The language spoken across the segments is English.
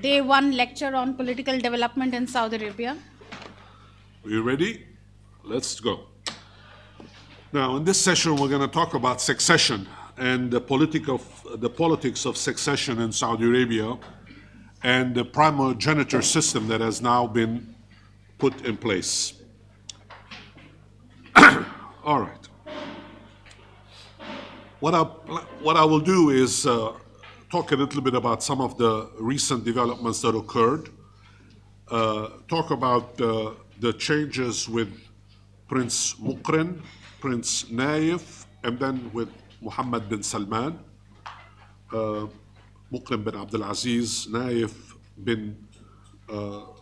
Day 1 lecture on political development in Saudi Arabia. Are you ready? Let's go. Now, in this session, we're going to talk about succession and the politics of succession in Saudi Arabia and the primogeniture system that has now been put in place. All right. What I will do is talk a little bit about some of the recent developments that occurred, talk about the changes with Prince Muqrin, Prince Naif, and then with Mohammed bin Salman, Muqrin bin Abdul Aziz, Naif bin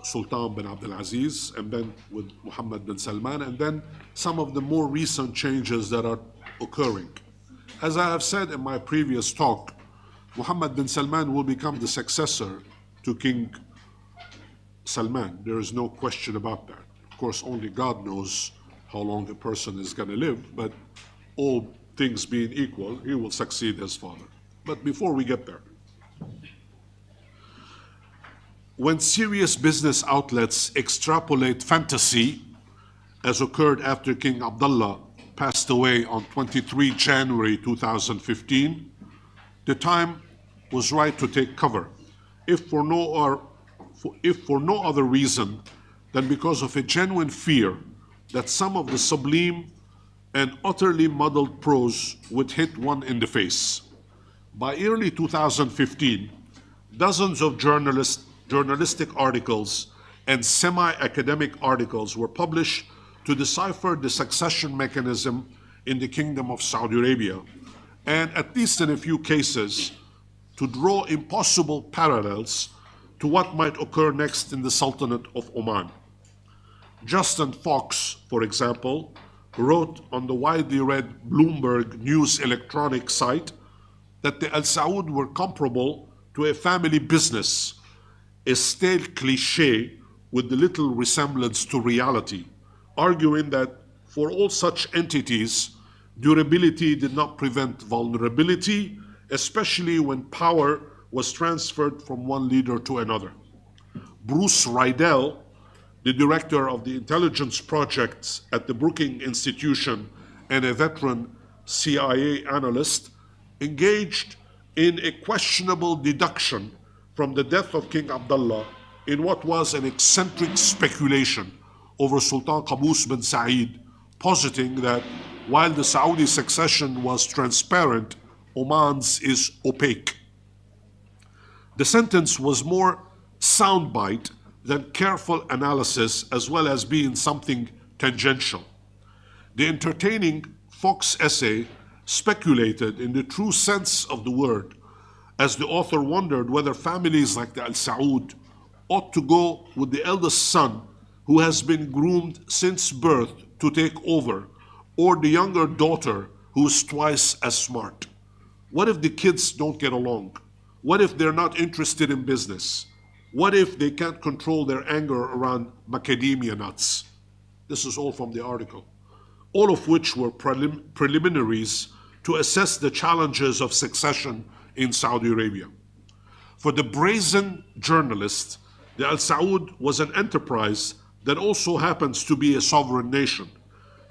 Sultan bin Abdul Aziz, and then with Mohammed bin Salman, and then some of the more recent changes that are occurring. As I have said in my previous talk, Mohammed bin Salman will become the successor to King Salman. There is no question about that. Of course, only God knows how long a person is going to live, but all things being equal, he will succeed his father. But before we get there, when serious business outlets extrapolate fantasy, as occurred after King Abdullah passed away on 23 January 2015, the time was right to take cover, if for no other reason than because of a genuine fear that some of the sublime and utterly muddled prose would hit one in the face. By early 2015, dozens of journalistic articles and semi-academic articles were published to decipher the succession mechanism in the Kingdom of Saudi Arabia, and at least in a few cases, to draw impossible parallels to what might occur next in the Sultanate of Oman. Justin Fox, for example, wrote on the widely read Bloomberg News electronic site that the Al Saud were comparable to a family business, a stale cliché with little resemblance to reality, arguing that for all such entities, durability did not prevent vulnerability, especially when power was transferred from one leader to another. Bruce Rydell, the director of the intelligence projects at the Brookings Institution and a veteran CIA analyst, engaged in a questionable deduction from the death of King Abdullah in what was an eccentric speculation over Sultan Qaboos bin Said, positing that while the Saudi succession was transparent, Oman's is opaque. The sentence was more soundbite than careful analysis, as well as being something tangential. The entertaining Fox essay speculated in the true sense of the word, as the author wondered whether families like the Al Saud ought to go with the eldest son, who has been groomed since birth to take over, or the younger daughter, who is twice as smart. What if the kids don't get along? What if they're not interested in business? What if they can't control their anger around macadamia nuts? This is all from the article. All of which were preliminaries to assess the challenges of succession in Saudi Arabia. For the brazen journalist, the Al Saud was an enterprise that also happens to be a sovereign nation.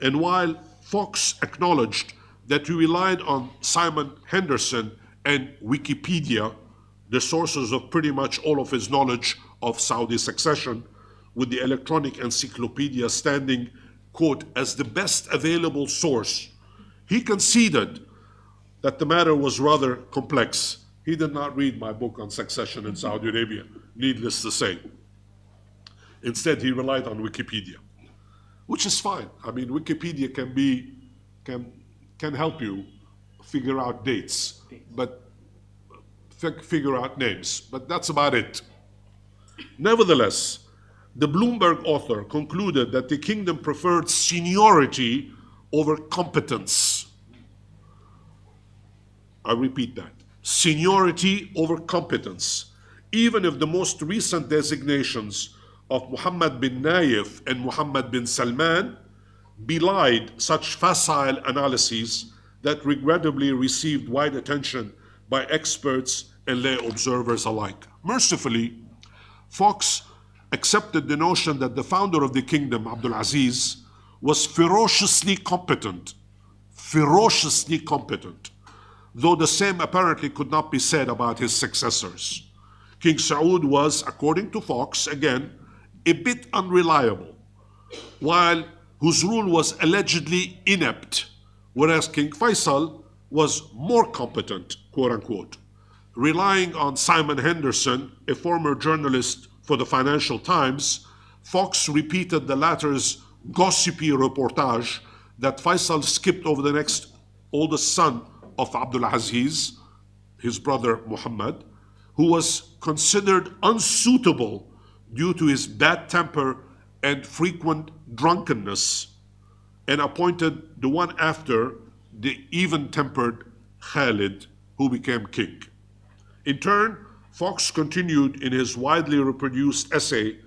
And while Fox acknowledged that he relied on Simon Henderson and Wikipedia, the sources of pretty much all of his knowledge of Saudi succession, with the electronic encyclopedia standing, quote, as the best available source, he conceded that the matter was rather complex. He did not read my book on succession in Saudi Arabia, needless to say. Instead, he relied on Wikipedia, which is fine. I mean, Wikipedia can help you figure out dates, but figure out names, but that's about it. Nevertheless, the Bloomberg author concluded that the kingdom preferred seniority over competence. I repeat that, seniority over competence, even if the most recent designations of Mohammed bin Naif and Mohammed bin Salman belied such facile analyses that regrettably received wide attention by experts and lay observers alike. Mercifully, Fox accepted the notion that the founder of the kingdom, Abdul Aziz, was ferociously competent, though the same apparently could not be said about his successors. King Saud was, according to Fox, again, a bit unreliable, whose rule was allegedly inept, whereas King Faisal was more competent, quote unquote. Relying on Simon Henderson, a former journalist for the Financial Times, Fox repeated the latter's gossipy reportage that Faisal skipped over the next oldest son of Abdul Aziz, his brother Muhammad, who was considered unsuitable due to his bad temper and frequent drunkenness, and appointed the one after, the even-tempered Khalid, who became king. In turn, Fox continued in his widely reproduced essay,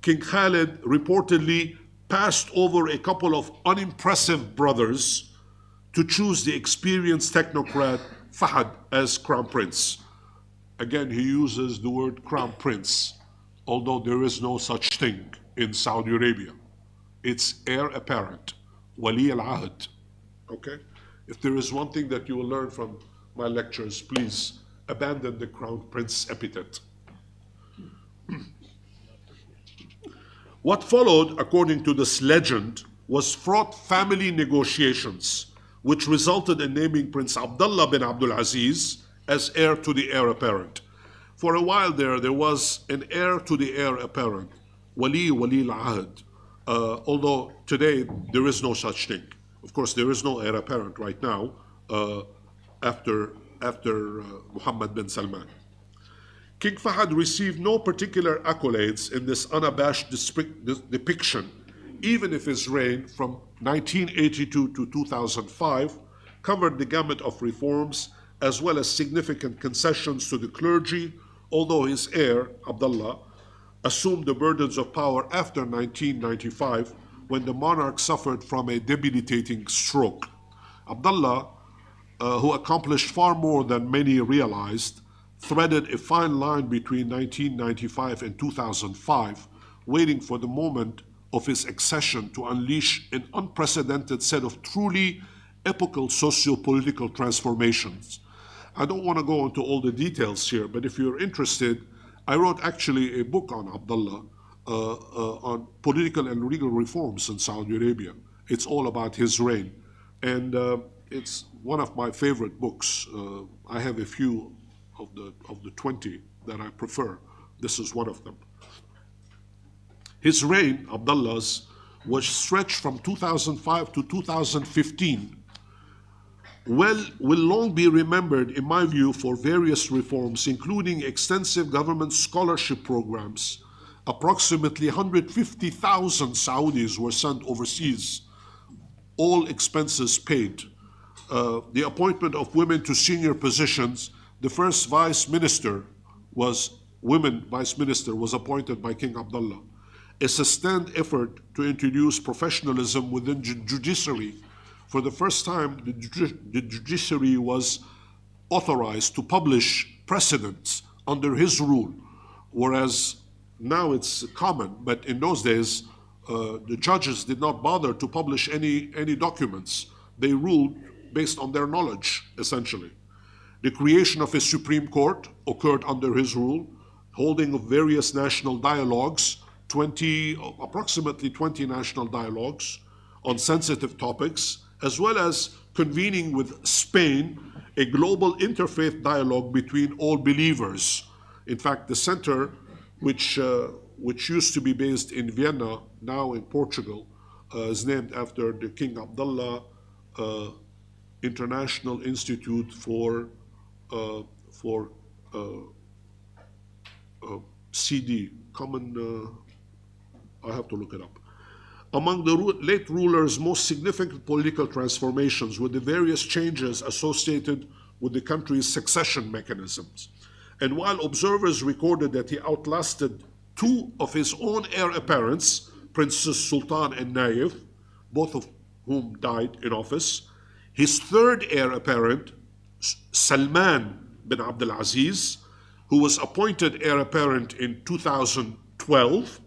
King Khalid reportedly passed over a couple of unimpressive brothers to choose the experienced technocrat Fahd as crown prince. Again, he uses the word crown prince, although there is no such thing in Saudi Arabia. It's heir apparent, wali al-ahd, okay? If there is one thing that you will learn from my lectures, please abandon the crown prince epithet. What followed, according to this legend, was fraught family negotiations, which resulted in naming Prince Abdullah bin Abdul Aziz as heir to the heir apparent. For a while there was an heir to the heir apparent, wali al-ahd, although today there is no such thing. Of course, there is no heir apparent right now after Muhammad bin Salman. King Fahd received no particular accolades in this unabashed depiction, even if his reign from 1982 to 2005 covered the gamut of reforms as well as significant concessions to the clergy, although his heir, Abdullah, assumed the burdens of power after 1995 when the monarch suffered from a debilitating stroke. Abdullah, who accomplished far more than many realized, threaded a fine line between 1995 and 2005, waiting for the moment of his accession to unleash an unprecedented set of truly epochal socio-political transformations. I don't want to go into all the details here, but if you're interested, I wrote actually a book on Abdullah, on political and legal reforms in Saudi Arabia. It's all about his reign. And it's one of my favorite books. I have a few of the 20 that I prefer. This is one of them. His reign, Abdullah's, was stretched from 2005 to 2015. Will long be remembered, in my view, for various reforms, including extensive government scholarship programs. Approximately 150,000 Saudis were sent overseas, all expenses paid. The appointment of women to senior positions. The first vice minister was appointed by King Abdullah. A sustained effort to introduce professionalism within judiciary. For the first time, the judiciary was authorized to publish precedents under his rule, whereas now it's common, but in those days, the judges did not bother to publish any documents. They ruled based on their knowledge, essentially. The creation of a Supreme Court occurred under his rule, holding of various national dialogues, approximately 20 national dialogues on sensitive topics, as well as convening with Spain a global interfaith dialogue between all believers. In fact, the center, which used to be based in Vienna, now in Portugal, is named after the King Abdullah International Institute for CD, I have to look it up. Among the late ruler's most significant political transformations were the various changes associated with the country's succession mechanisms. And while observers recorded that he outlasted two of his own heir apparents, Princes Sultan and Naif, both of whom died in office, his third heir apparent, Salman bin Abdul Aziz, who was appointed heir apparent in 2012,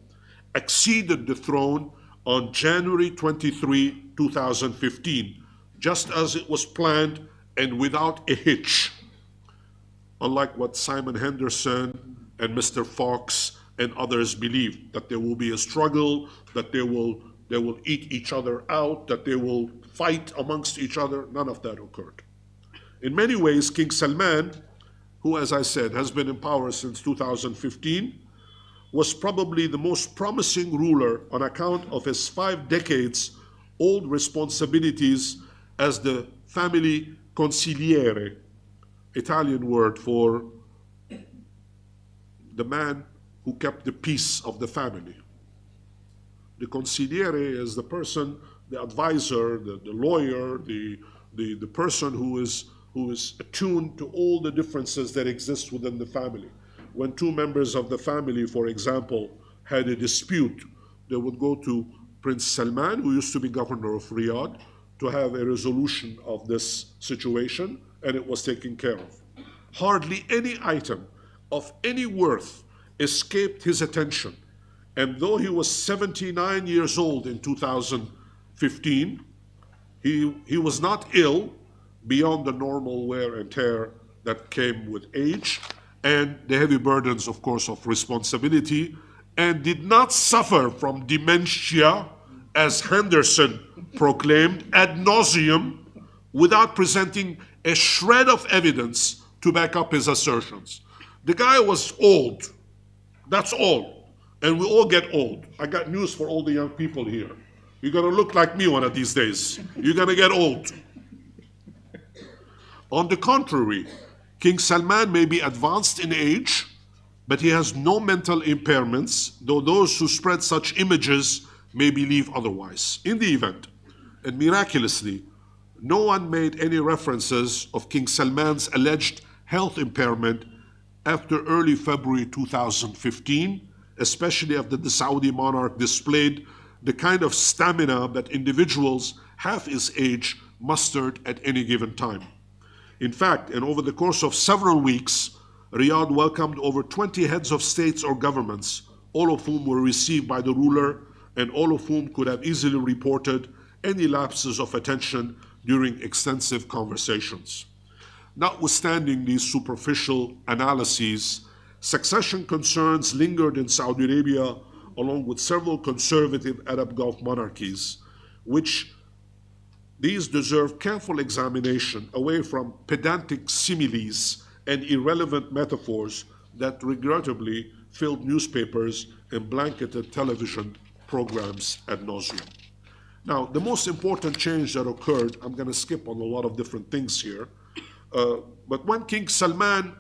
acceded the throne on January 23, 2015, just as it was planned and without a hitch, unlike what Simon Henderson and Mr. Fox and others believed, that there will be a struggle, that they will eat each other out, that they will fight amongst each other. None of that occurred. In many ways, King Salman, who, as I said, has been in power since 2015, was probably the most promising ruler on account of his 5 decades old responsibilities as the family consigliere, Italian word for the man who kept the peace of the family. The consigliere is the person, the advisor, the lawyer, the person who is attuned to all the differences that exist within the family. When 2 members of the family, for example, had a dispute, they would go to Prince Salman, who used to be governor of Riyadh, to have a resolution of this situation, and it was taken care of. Hardly any item of any worth escaped his attention. And though he was 79 years old in 2015, he was not ill beyond the normal wear and tear that came with age and the heavy burdens, of course, of responsibility, and did not suffer from dementia, as Henderson proclaimed ad nauseum, without presenting a shred of evidence to back up his assertions. The guy was old. That's all. And we all get old. I got news for all the young people here. You're going to look like me one of these days. You're going to get old. On the contrary, King Salman may be advanced in age, but he has no mental impairments, though those who spread such images may believe otherwise. In the event, and miraculously, no one made any references of King Salman's alleged health impairment after early February 2015, especially after the Saudi monarch displayed the kind of stamina that individuals half his age mustered at any given time. In fact, and over the course of several weeks, Riyadh welcomed over 20 heads of states or governments, all of whom were received by the ruler and all of whom could have easily reported any lapses of attention during extensive conversations. Notwithstanding these superficial analyses, succession concerns lingered in Saudi Arabia along with several conservative Arab Gulf monarchies, which these deserve careful examination away from pedantic similes and irrelevant metaphors that regrettably filled newspapers and blanketed television programs ad nauseum. Now, the most important change that occurred, I'm going to skip on a lot of different things here, but when King Salman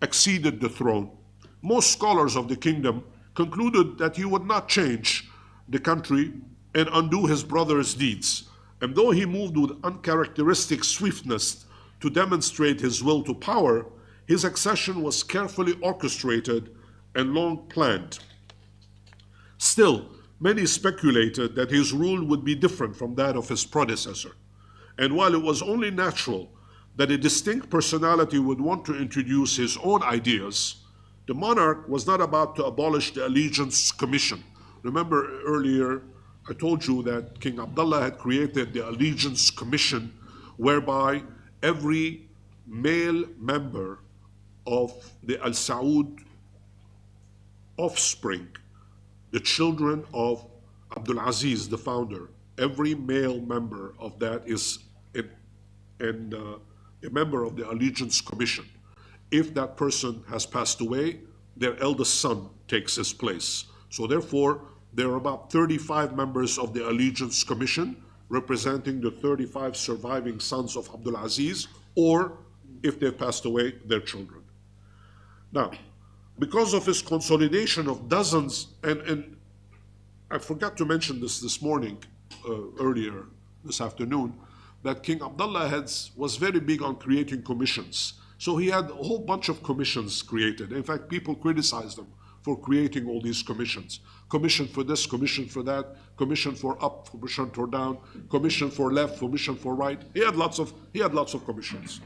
acceded the throne, most scholars of the kingdom concluded that he would not change the country and undo his brother's deeds. And though he moved with uncharacteristic swiftness to demonstrate his will to power, his accession was carefully orchestrated and long planned. Still, many speculated that his rule would be different from that of his predecessor. And while it was only natural that a distinct personality would want to introduce his own ideas, the monarch was not about to abolish the Allegiance Commission. Remember earlier, I told you that King Abdullah had created the Allegiance Commission, whereby every male member of the Al Saud offspring, the children of Abdul Aziz, the founder, every male member of that is a member of the Allegiance Commission. If that person has passed away, their eldest son takes his place. So therefore, there are about 35 members of the Allegiance Commission representing the 35 surviving sons of Abdul Aziz, or if they've passed away, their children. Now, because of his consolidation of dozens, and I forgot to mention this morning, earlier this afternoon, that King Abdullah was very big on creating commissions. So he had a whole bunch of commissions created. In fact, people criticized him for creating all these commissions. Commission for this, commission for that, commission for up, commission for down, commission for left, commission for right. He had lots of commissions.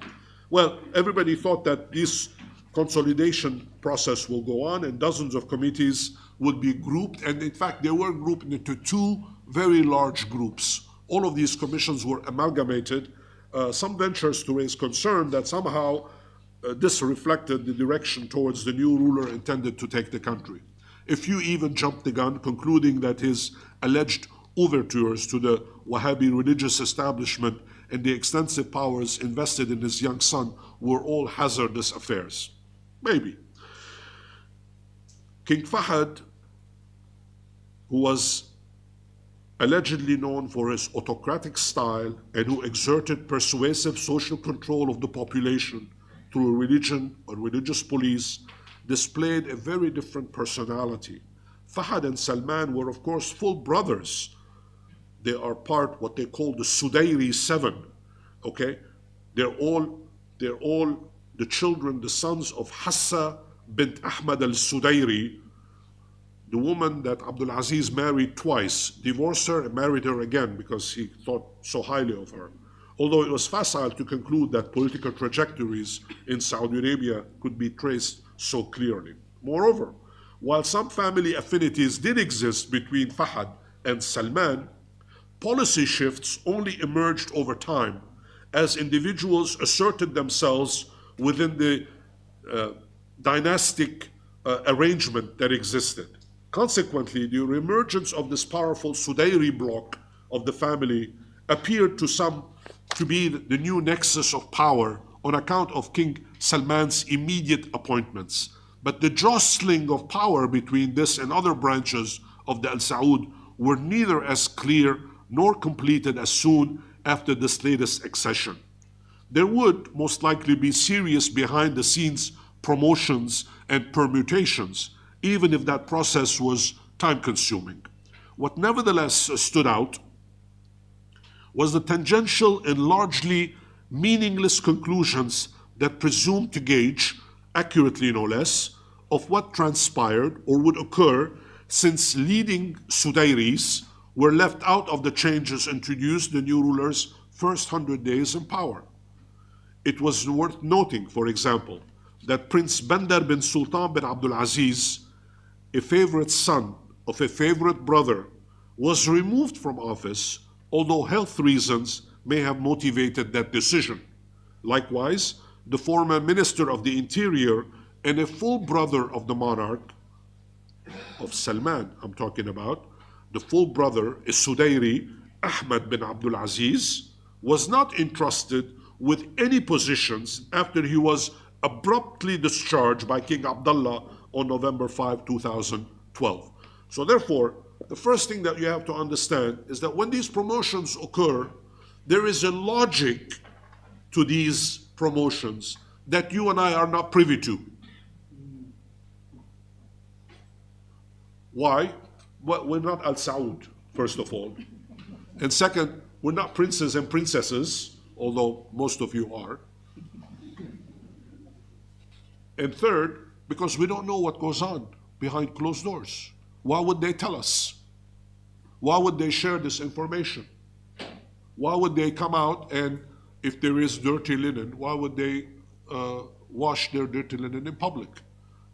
Well, everybody thought that these consolidation process will go on, and dozens of committees would be grouped. And in fact, they were grouped into two very large groups. All of these commissions were amalgamated. Some ventures to raise concern that somehow this reflected the direction towards the new ruler intended to take the country. A few even jumped the gun, concluding that his alleged overtures to the Wahhabi religious establishment and the extensive powers invested in his young son were all hazardous affairs. Maybe. King Fahd, who was allegedly known for his autocratic style and who exerted persuasive social control of the population through religion or religious police, displayed a very different personality. Fahd and Salman were, of course, full brothers. They are part what they call the Sudairi Seven. Okay, they're all the children, the sons of Hassa bint Ahmad al-Sudairi, the woman that Abdul Aziz married twice, divorced her and married her again because he thought so highly of her. Although it was facile to conclude that political trajectories in Saudi Arabia could be traced so clearly. Moreover, while some family affinities did exist between Fahd and Salman, policy shifts only emerged over time as individuals asserted themselves within the dynastic arrangement that existed. Consequently, the emergence of this powerful Sudairi bloc of the family appeared to some to be the new nexus of power on account of King Salman's immediate appointments. But the jostling of power between this and other branches of the Al Saud were neither as clear nor completed as soon after this latest accession. There would most likely be serious behind-the-scenes promotions and permutations, even if that process was time-consuming. What nevertheless stood out was the tangential and largely meaningless conclusions that presumed to gauge, accurately no less, of what transpired or would occur since leading Sudairis were left out of the changes introduced the new ruler's first 100 days in power. It was worth noting, for example, that Prince Bandar bin Sultan bin Abdul Aziz, a favorite son of a favorite brother, was removed from office, although health reasons may have motivated that decision. Likewise, the former Minister of the Interior and a full brother of the monarch, of Salman I'm talking about, the full brother, a Sudairi, Ahmad bin Abdul Aziz, was not entrusted with any positions after he was abruptly discharged by King Abdullah on November 5, 2012. So therefore, the first thing that you have to understand is that when these promotions occur, there is a logic to these promotions that you and I are not privy to. Why? Well, we're not Al Saud, first of all. And second, we're not princes and princesses, although most of you are. And third, because we don't know what goes on behind closed doors. Why would they tell us? Why would they share this information? Why would they come out and, if there is dirty linen, why would they wash their dirty linen in public?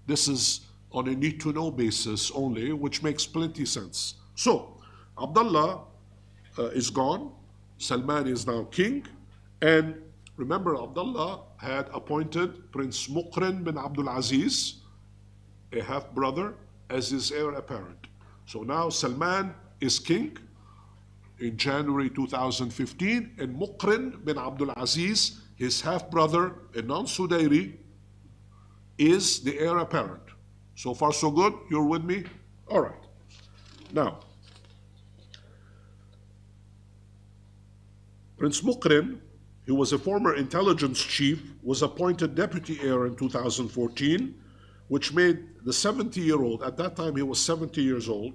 This is on a need-to-know basis only, which makes plenty sense. So, Abdullah is gone, Salman is now king, and remember, Abdullah had appointed Prince Muqrin bin Abdul Aziz, a half-brother, as his heir apparent. So now Salman is king in January 2015, and Muqrin bin Abdul Aziz, his half-brother, a non-Sudairi, is the heir apparent. So far so good? You're with me? All right. Now, Prince Muqrin, who was a former intelligence chief, was appointed deputy heir in 2014, which made the 70-year-old, at that time he was 70 years old,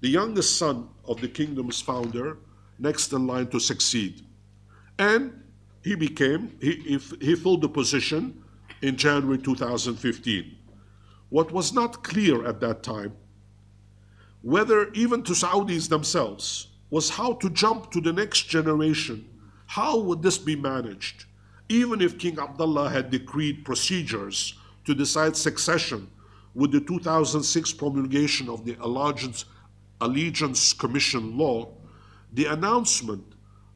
the youngest son of the kingdom's founder, next in line to succeed. And he filled the position in January 2015. What was not clear at that time, whether even to Saudis themselves, was how to jump to the next generation. How would this be managed? Even if King Abdullah had decreed procedures to decide succession with the 2006 promulgation of the Allegiance Commission law, the announcement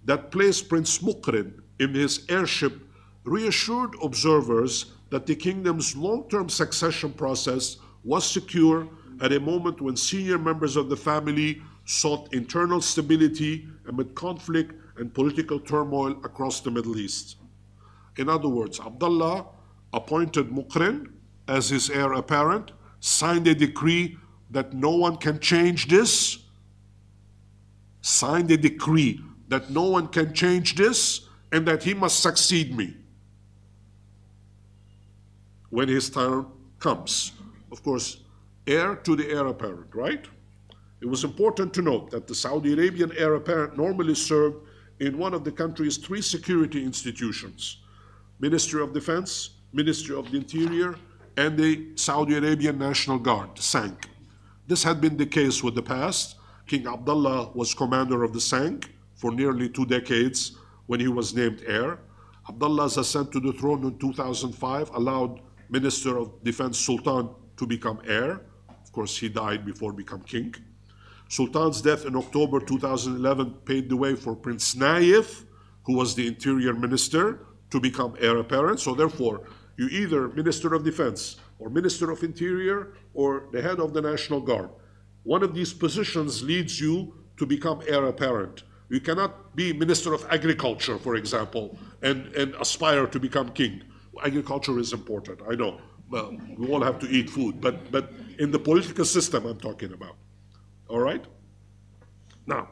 that placed Prince Mukrin in his heirship reassured observers that the kingdom's long-term succession process was secure at a moment when senior members of the family sought internal stability amid conflict and political turmoil across the Middle East. In other words, Abdullah appointed Mukrin as his heir apparent, signed a decree that no one can change this, signed a decree that no one can change this, and that he must succeed me when his time comes. Of course, heir to the heir apparent, right? It was important to note that the Saudi Arabian heir apparent normally served in one of the country's three security institutions: Ministry of Defense, Ministry of the Interior, and the Saudi Arabian National Guard, SANC. This had been the case with the past. King Abdullah was commander of the SANC for nearly 2 decades when he was named heir. Abdullah's ascent to the throne in 2005 allowed Minister of Defense Sultan to become heir. Of course, he died before becoming king. Sultan's death in October 2011 paved the way for Prince Naif, who was the Interior Minister, to become heir apparent. So therefore, you either Minister of Defense or Minister of Interior or the head of the National Guard. One of these positions leads you to become heir apparent. You cannot be Minister of Agriculture, for example, and aspire to become king. Agriculture is important, I know. Well, we all have to eat food, but in the political system I'm talking about. All right? Now,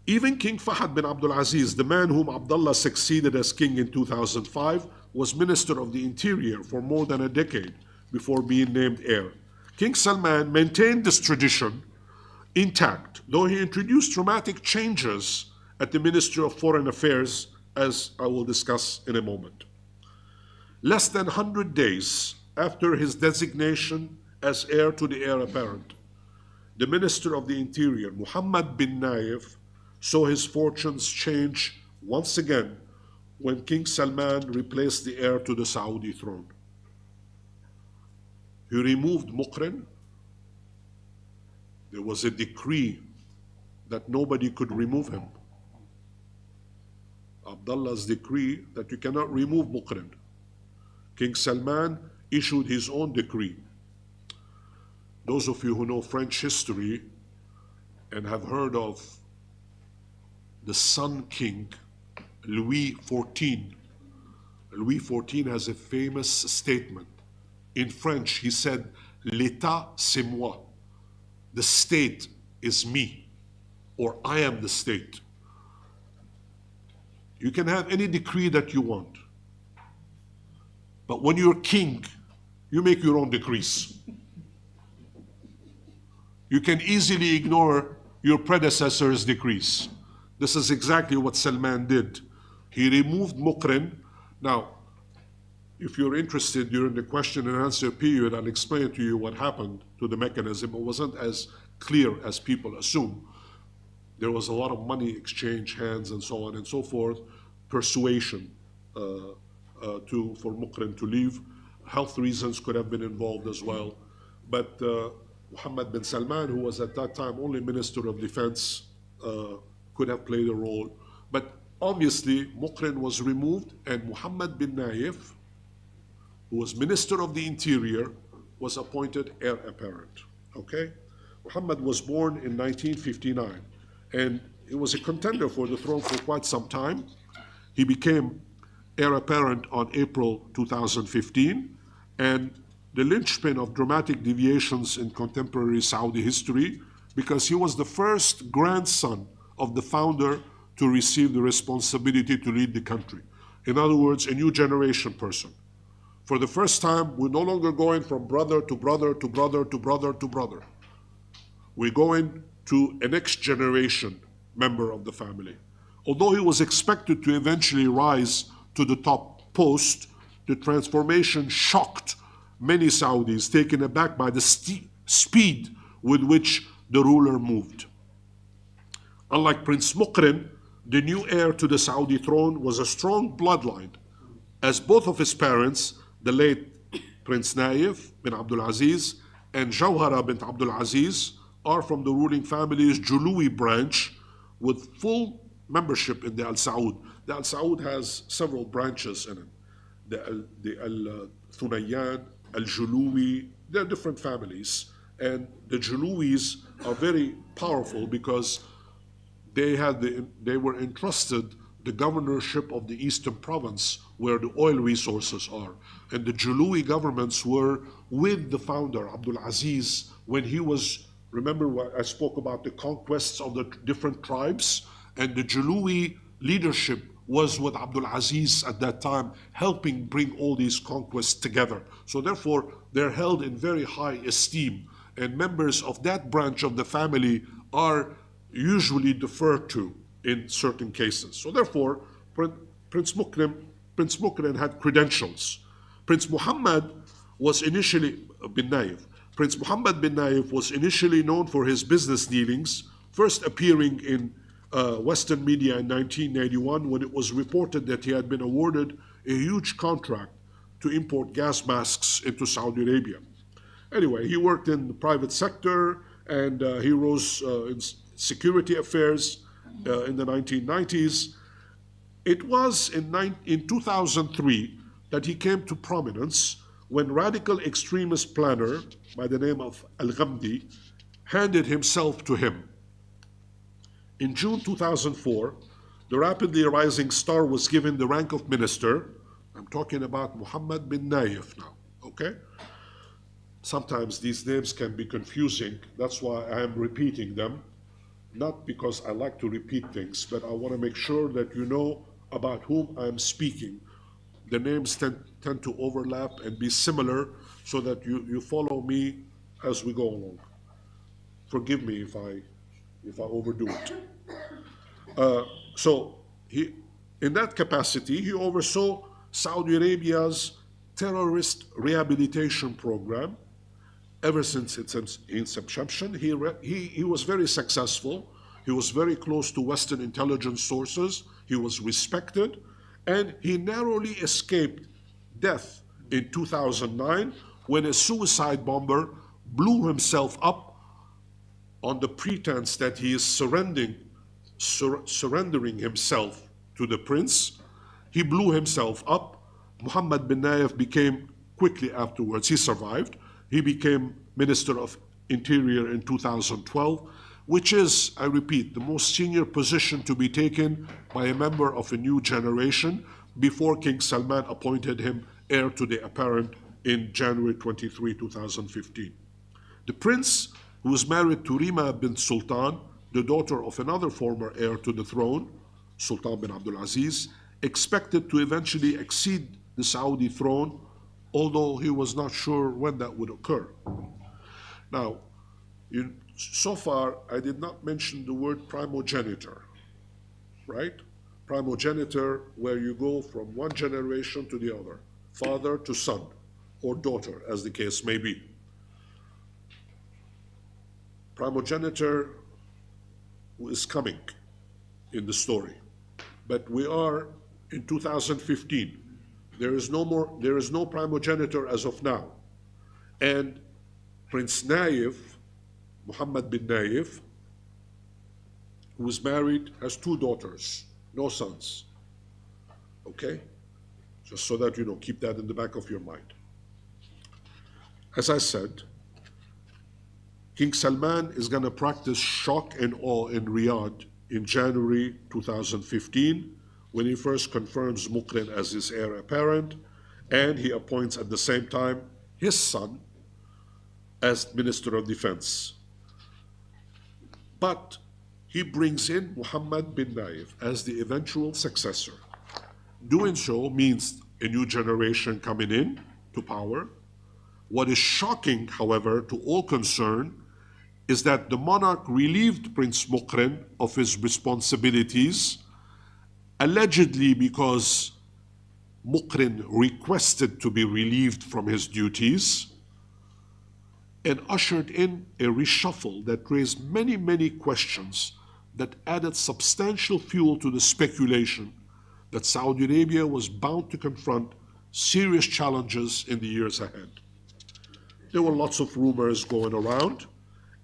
even King Fahd bin Abdul Aziz, the man whom Abdullah succeeded as king in 2005, was Minister of the Interior for more than a decade before being named heir. King Salman maintained this tradition intact, though he introduced dramatic changes at the Ministry of Foreign Affairs, as I will discuss in a moment. Less than 100 days after his designation as heir to the heir apparent, the Minister of the Interior, Muhammad bin Naif, saw his fortunes change once again when King Salman replaced the heir to the Saudi throne. He removed Mukrin. There was a decree that nobody could remove him. Abdullah's decree that you cannot remove Mukrin. King Salman issued his own decree. Those of you who know French history and have heard of the Sun King, Louis XIV. Louis XIV has a famous statement. In French, he said, "L'État, c'est moi." The state is me, or I am the state. You can have any decree that you want. But when you're king, you make your own decrees. You can easily ignore your predecessor's decrees. This is exactly what Salman did. He removed Mukrin. Now, if you're interested during the question and answer period, I'll explain to you what happened to the mechanism. It wasn't as clear as people assume. There was a lot of money exchange hands and so on and so forth, persuasion for Mukrin to leave. Health reasons could have been involved as well. But Muhammad bin Salman, who was at that time only Minister of Defense, could have played a role. But obviously, Mukrin was removed, and Muhammad bin Naif, who was Minister of the Interior, was appointed heir apparent. Okay? Muhammad was born in 1959, and he was a contender for the throne for quite some time. He became heir apparent on April 2015, and the linchpin of dramatic deviations in contemporary Saudi history, because he was the first grandson of the founder to receive the responsibility to lead the country. In other words, a new generation person. For the first time, we're no longer going from brother to brother to brother to brother to brother. We're going to a next generation member of the family. Although he was expected to eventually rise to the top post, the transformation shocked many Saudis, taken aback by the speed with which the ruler moved. Unlike Prince Mukrin, the new heir to the Saudi throne was a strong bloodline as both of his parents, the late Prince Naif bin Abdul Aziz and Jawhara bint Abdul Aziz, are from the ruling family's Jului branch with full membership in the Al Saud. The Al Saud has several branches in it. The Al Thunayyan, Al Jului, they're different families. And the Juluis are very powerful because they were entrusted the governorship of the eastern province where the oil resources are. And the Jului governments were with the founder, Abdul Aziz, when he was, remember what I spoke about the conquests of the different tribes? And the Jului leadership was with Abdul Aziz at that time, helping bring all these conquests together. So therefore, they're held in very high esteem. And members of that branch of the family are usually deferred to in certain cases. So therefore, Prince Mukrim had credentials. Prince Muhammad was initially bin Naif. Prince Muhammad bin Naif was initially known for his business dealings, first appearing in Western media in 1981 when it was reported that he had been awarded a huge contract to import gas masks into Saudi Arabia. Anyway, he worked in the private sector and he rose in security affairs in the 1990s. It was in 2003 that he came to prominence when radical extremist planner by the name of Al-Ghamdi handed himself to him. In June 2004, the rapidly rising star was given the rank of minister. I'm talking about Muhammad bin Naif now, okay? Sometimes these names can be confusing. That's why I am repeating them. Not because I like to repeat things, but I want to make sure that you know about whom I'm speaking. The names tend to overlap and be similar so that you follow me as we go along. Forgive me if I overdo it. So in that capacity, he oversaw Saudi Arabia's terrorist rehabilitation program. Ever since its inception, he was very successful. He was very close to Western intelligence sources. He was respected, and he narrowly escaped death in 2009 when a suicide bomber blew himself up on the pretense that he is surrendering himself to the prince. He blew himself up. Muhammad bin Naif became, quickly afterwards, he survived. He became Minister of Interior in 2012, which is, I repeat, the most senior position to be taken by a member of a new generation before King Salman appointed him heir to the apparent in January 23, 2015. The prince, who was married to Rima bint Sultan, the daughter of another former heir to the throne, Sultan bin Abdul Aziz, expected to eventually accede the Saudi throne, although he was not sure when that would occur. Now, so far, I did not mention the word primogenitor, right? Primogenitor, where you go from one generation to the other, father to son, or daughter, as the case may be. Primogenitor is coming in the story, but we are in 2015. There is no primogenitor as of now. And Prince Naif, Muhammad bin Naif, who is married, has 2 daughters, no sons. Okay? Just so that you know, keep that in the back of your mind. As I said, King Salman is going to practice shock and awe in Riyadh in January 2015, when he first confirms Mukrin as his heir apparent, and he appoints at the same time his son as Minister of Defense. But he brings in Muhammad bin Naif as the eventual successor. Doing so means a new generation coming in to power. What is shocking, however, to all concerned is that the monarch relieved Prince Mukrin of his responsibilities, allegedly because Mukrin requested to be relieved from his duties, and ushered in a reshuffle that raised many, many questions that added substantial fuel to the speculation that Saudi Arabia was bound to confront serious challenges in the years ahead. There were lots of rumors going around,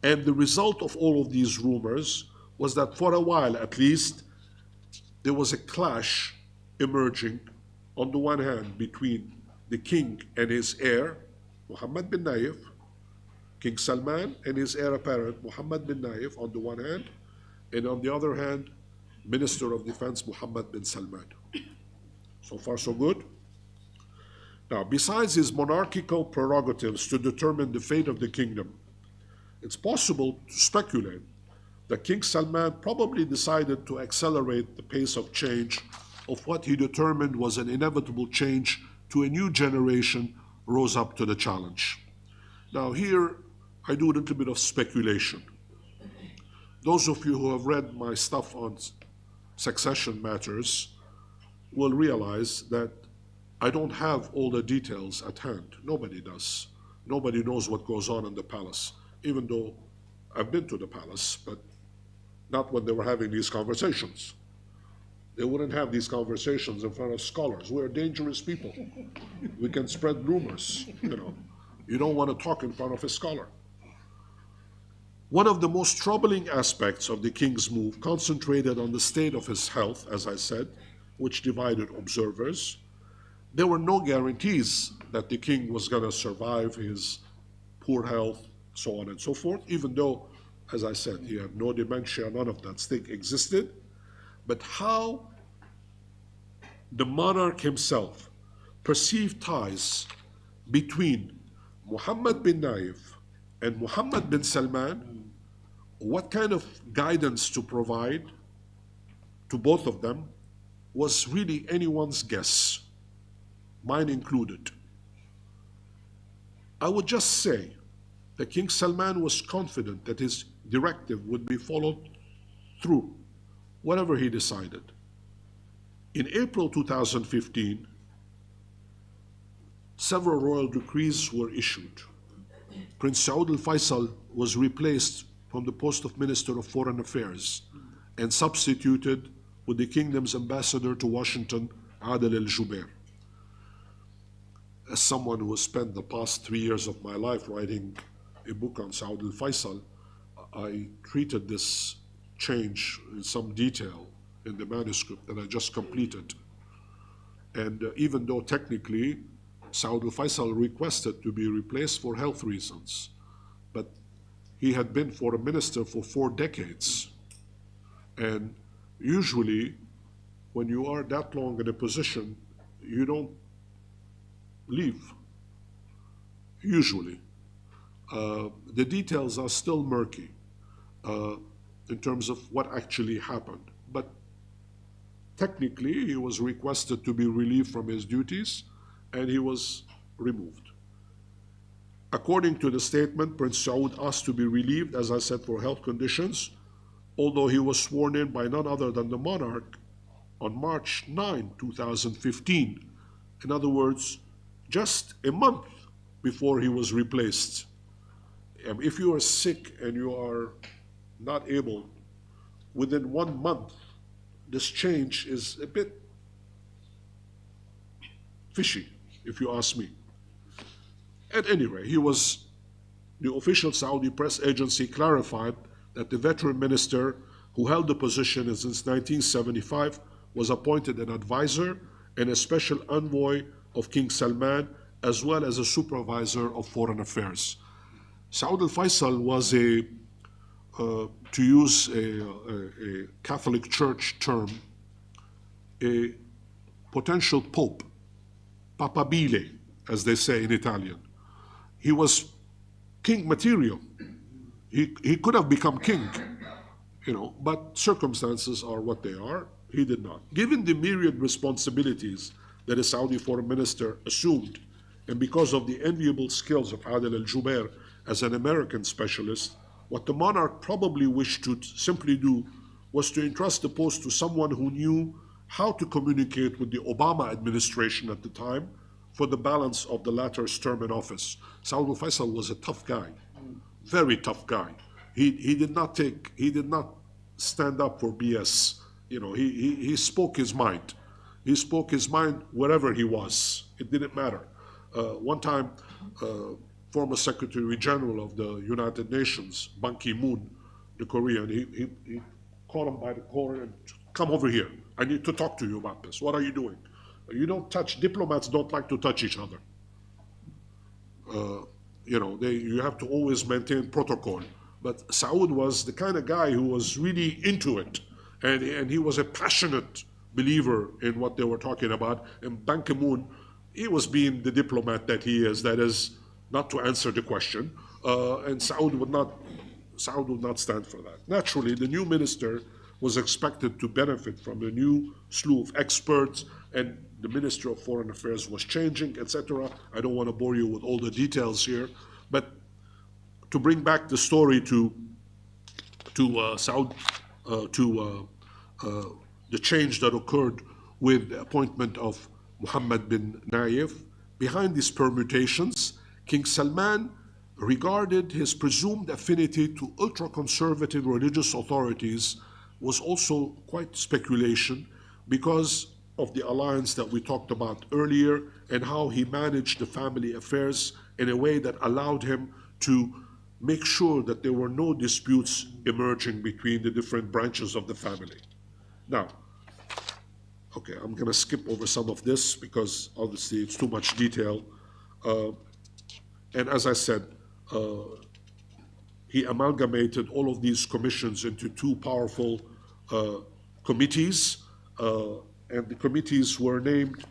and the result of all of these rumors was that for a while at least, there was a clash emerging on the one hand between the king and his heir, Mohammed bin Nayef, King Salman and his heir apparent, Mohammed bin Nayef, on the one hand, and on the other hand, Minister of Defense, Mohammed bin Salman. So far, so good. Now, besides his monarchical prerogatives to determine the fate of the kingdom, it's possible to speculate that King Salman probably decided to accelerate the pace of change of what he determined was an inevitable change to a new generation rose up to the challenge. Now, here I do a little bit of speculation. Those of you who have read my stuff on succession matters will realize that I don't have all the details at hand. Nobody does. Nobody knows what goes on in the palace, even though I've been to the palace, but not when they were having these conversations. They wouldn't have these conversations in front of scholars. We're dangerous people. We can spread rumors, you know. You don't want to talk in front of a scholar. One of the most troubling aspects of the king's move concentrated on the state of his health, as I said, which divided observers. There were no guarantees that the king was going to survive his poor health, so on and so forth, even though, as I said, he had no dementia, none of that still existed. But how the monarch himself perceived ties between Mohammed bin Nayef and Mohammed bin Salman, what kind of guidance to provide to both of them, was really anyone's guess, mine included. I would just say that King Salman was confident that his directive would be followed through, whatever he decided. In April 2015, several royal decrees were issued. Prince Saud al-Faisal was replaced from the post of Minister of Foreign Affairs and substituted with the kingdom's ambassador to Washington, L02. As someone who has spent the past 3 years of my life writing a book on Saud al-Faisal, I treated this change in some detail in the manuscript that I just completed. And even though technically Saud al-Faisal requested to be replaced for health reasons, but he had been foreign minister for 4 decades. And usually, when you are that long in a position, you don't leave, usually. The details are still murky in terms of what actually happened. But technically, he was requested to be relieved from his duties, and he was removed. According to the statement, Prince Saud asked to be relieved, as I said, for health conditions, although he was sworn in by none other than the monarch on March 9, 2015. In other words, just a month before he was replaced. If you are sick and you are not able, within 1 month, this change is a bit fishy, if you ask me. At any rate, the official Saudi press agency clarified that the veteran minister who held the position since 1975 was appointed an advisor and a special envoy of King Salman, as well as a supervisor of foreign affairs. Saud al-Faisal was to use a Catholic Church term, a potential pope, papabile, as they say in Italian. He was king material. He could have become king, but circumstances are what they are. He did not. Given the myriad responsibilities that a Saudi foreign minister assumed, and because of the enviable skills of Adel al-Jubair as an American specialist, what the monarch probably wished to simply do was to entrust the post to someone who knew how to communicate with the Obama administration at the time for the balance of the latter's term in office. Saud al-Faisal was a tough guy, very tough guy. He did not stand up for BS. He spoke his mind. He spoke his mind wherever he was. It didn't matter. One time, former Secretary General of the United Nations, Ban Ki-moon, the Korean, he caught him by the collar and come over here. I need to talk to you about this. What are you doing? You don't touch, diplomats don't like to touch each other. You have to always maintain protocol. But Saud was the kind of guy who was really into it. And he was a passionate believer in what they were talking about. And Ban Ki-moon, he was being the diplomat that he is, that is, not to answer the question. And Saud would not stand for that. Naturally, the new minister was expected to benefit from a new slew of experts, and the Minister of Foreign Affairs was changing, etc. I don't want to bore you with all the details here, but to bring back the story to the change that occurred with the appointment of Mohammed bin Nayef, behind these permutations, King Salman regarded his presumed affinity to ultra-conservative religious authorities was also quite speculation because of the alliance that we talked about earlier and how he managed the family affairs in a way that allowed him to make sure that there were no disputes emerging between the different branches of the family. Now, okay, I'm going to skip over some of this because obviously it's too much detail. And as I said, he amalgamated all of these commissions into two powerful committees, and the committees were named.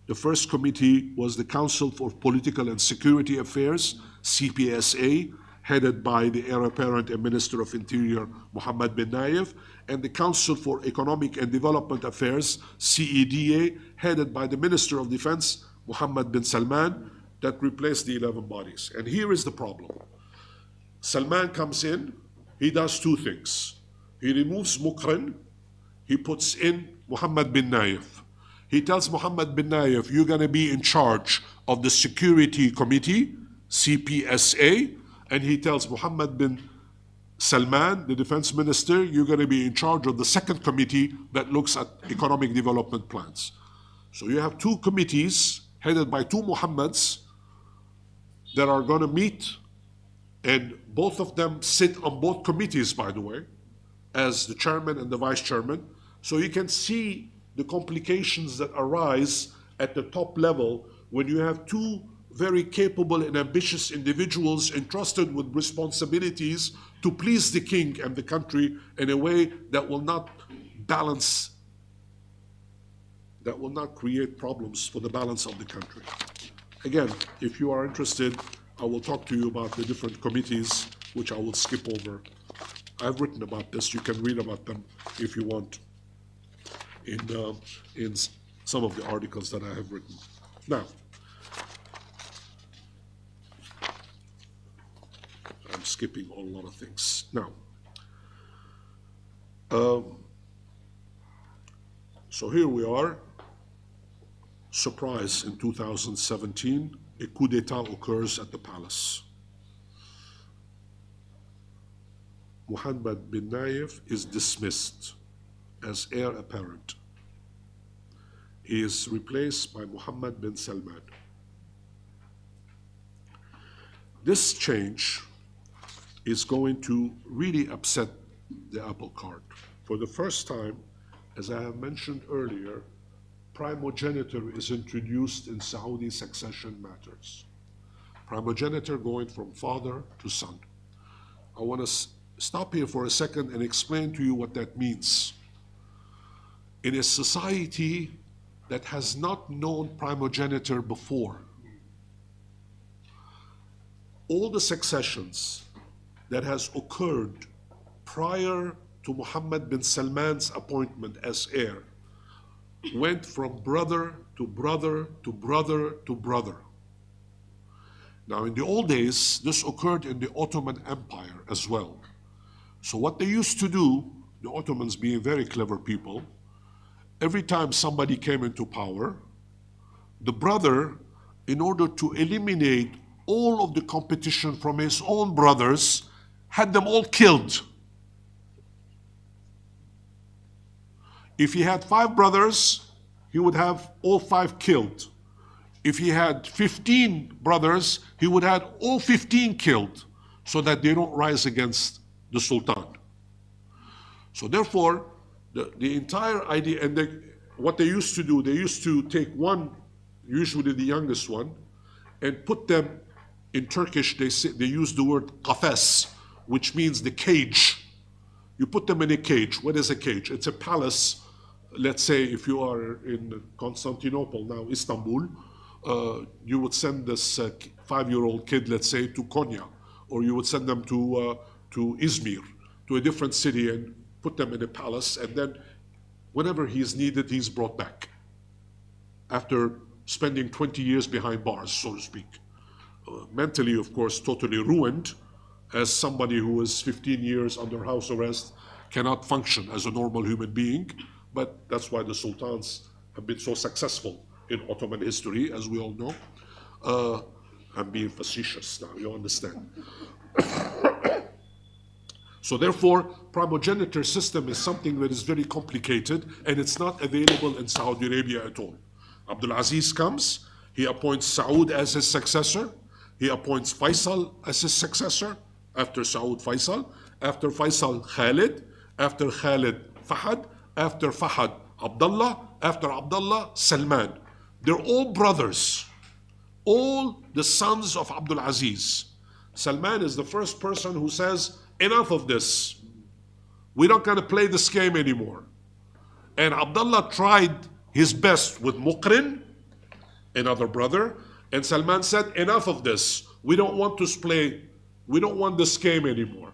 The first committee was the Council for Political and Security Affairs, CPSA, headed by the heir apparent and Minister of Interior, Mohammed bin Nayef, and the Council for Economic and Development Affairs, CEDA, headed by the Minister of Defense, Mohammed bin Salman, that replaced the 11 bodies. And here is the problem. Salman comes in, he does two things. He removes Mukrin, he puts in Mohammed bin Nayef. He tells Mohammed bin Nayef, you're going to be in charge of the Security Committee, CPSA, and he tells Mohammed bin Salman, the defense minister, you're going to be in charge of the second committee that looks at economic development plans. So you have two committees headed by two Mohammeds that are going to meet, and both of them sit on both committees, by the way, as the chairman and the vice chairman. So you can see the complications that arise at the top level when you have two very capable and ambitious individuals entrusted with responsibilities to please the king and the country in a way that will not balance, that will not create problems for the balance of the country. Again, if you are interested, I will talk to you about the different committees, which I will skip over. I've written about this. You can read about them if you want in some of the articles that I have written. Now, I'm skipping a lot of things. Now, so here we are. Surprise, in 2017, a coup d'etat occurs at the palace. Mohammed bin Nayef is dismissed as heir apparent. He is replaced by Mohammed bin Salman. This change is going to really upset the apple cart. For the first time, as I have mentioned earlier, primogeniture is introduced in Saudi succession matters. Primogeniture going from father to son. I want to stop here for a second and explain to you what that means. In a society that has not known primogeniture before, all the successions that has occurred prior to Mohammed bin Salman's appointment as heir went from brother to brother to brother to brother. Now, in the old days, this occurred in the Ottoman Empire as well. So what they used to do, the Ottomans being very clever people, every time somebody came into power, the brother, in order to eliminate all of the competition from his own brothers, had them all killed. If he had 5 brothers, he would have all 5 killed. If he had 15 brothers, he would have all 15 killed so that they don't rise against the Sultan. So therefore, the entire idea, and what they used to do, they used to take one, usually the youngest one, and put them in Turkish, they use the word kafes, which means the cage. You put them in a cage. What is a cage? It's a palace. Let's say if you are in Constantinople now, Istanbul, you would send this 5-year-old kid, let's say, to Konya, or you would send them to Izmir, to a different city, and put them in a palace, and then whenever he's needed, he's brought back after spending 20 years behind bars, so to speak. Mentally, of course, totally ruined, as somebody who is 15 years under house arrest cannot function as a normal human being, but that's why the sultans have been so successful in Ottoman history, as we all know. I'm being facetious now, you understand. So therefore, primogeniture system is something that is very complicated, and it's not available in Saudi Arabia at all. Abdul Aziz comes, he appoints Saud as his successor, he appoints Faisal as his successor, after Saud Faisal, after Faisal Khalid, after Khalid Fahad, after Fahad Abdullah, after Abdullah Salman. They're all brothers, all the sons of Abdul Aziz. Salman is the first person who says, enough of this. We're not going to play this game anymore. And Abdullah tried his best with Muqrin, another brother, and Salman said, enough of this. We don't want this game anymore.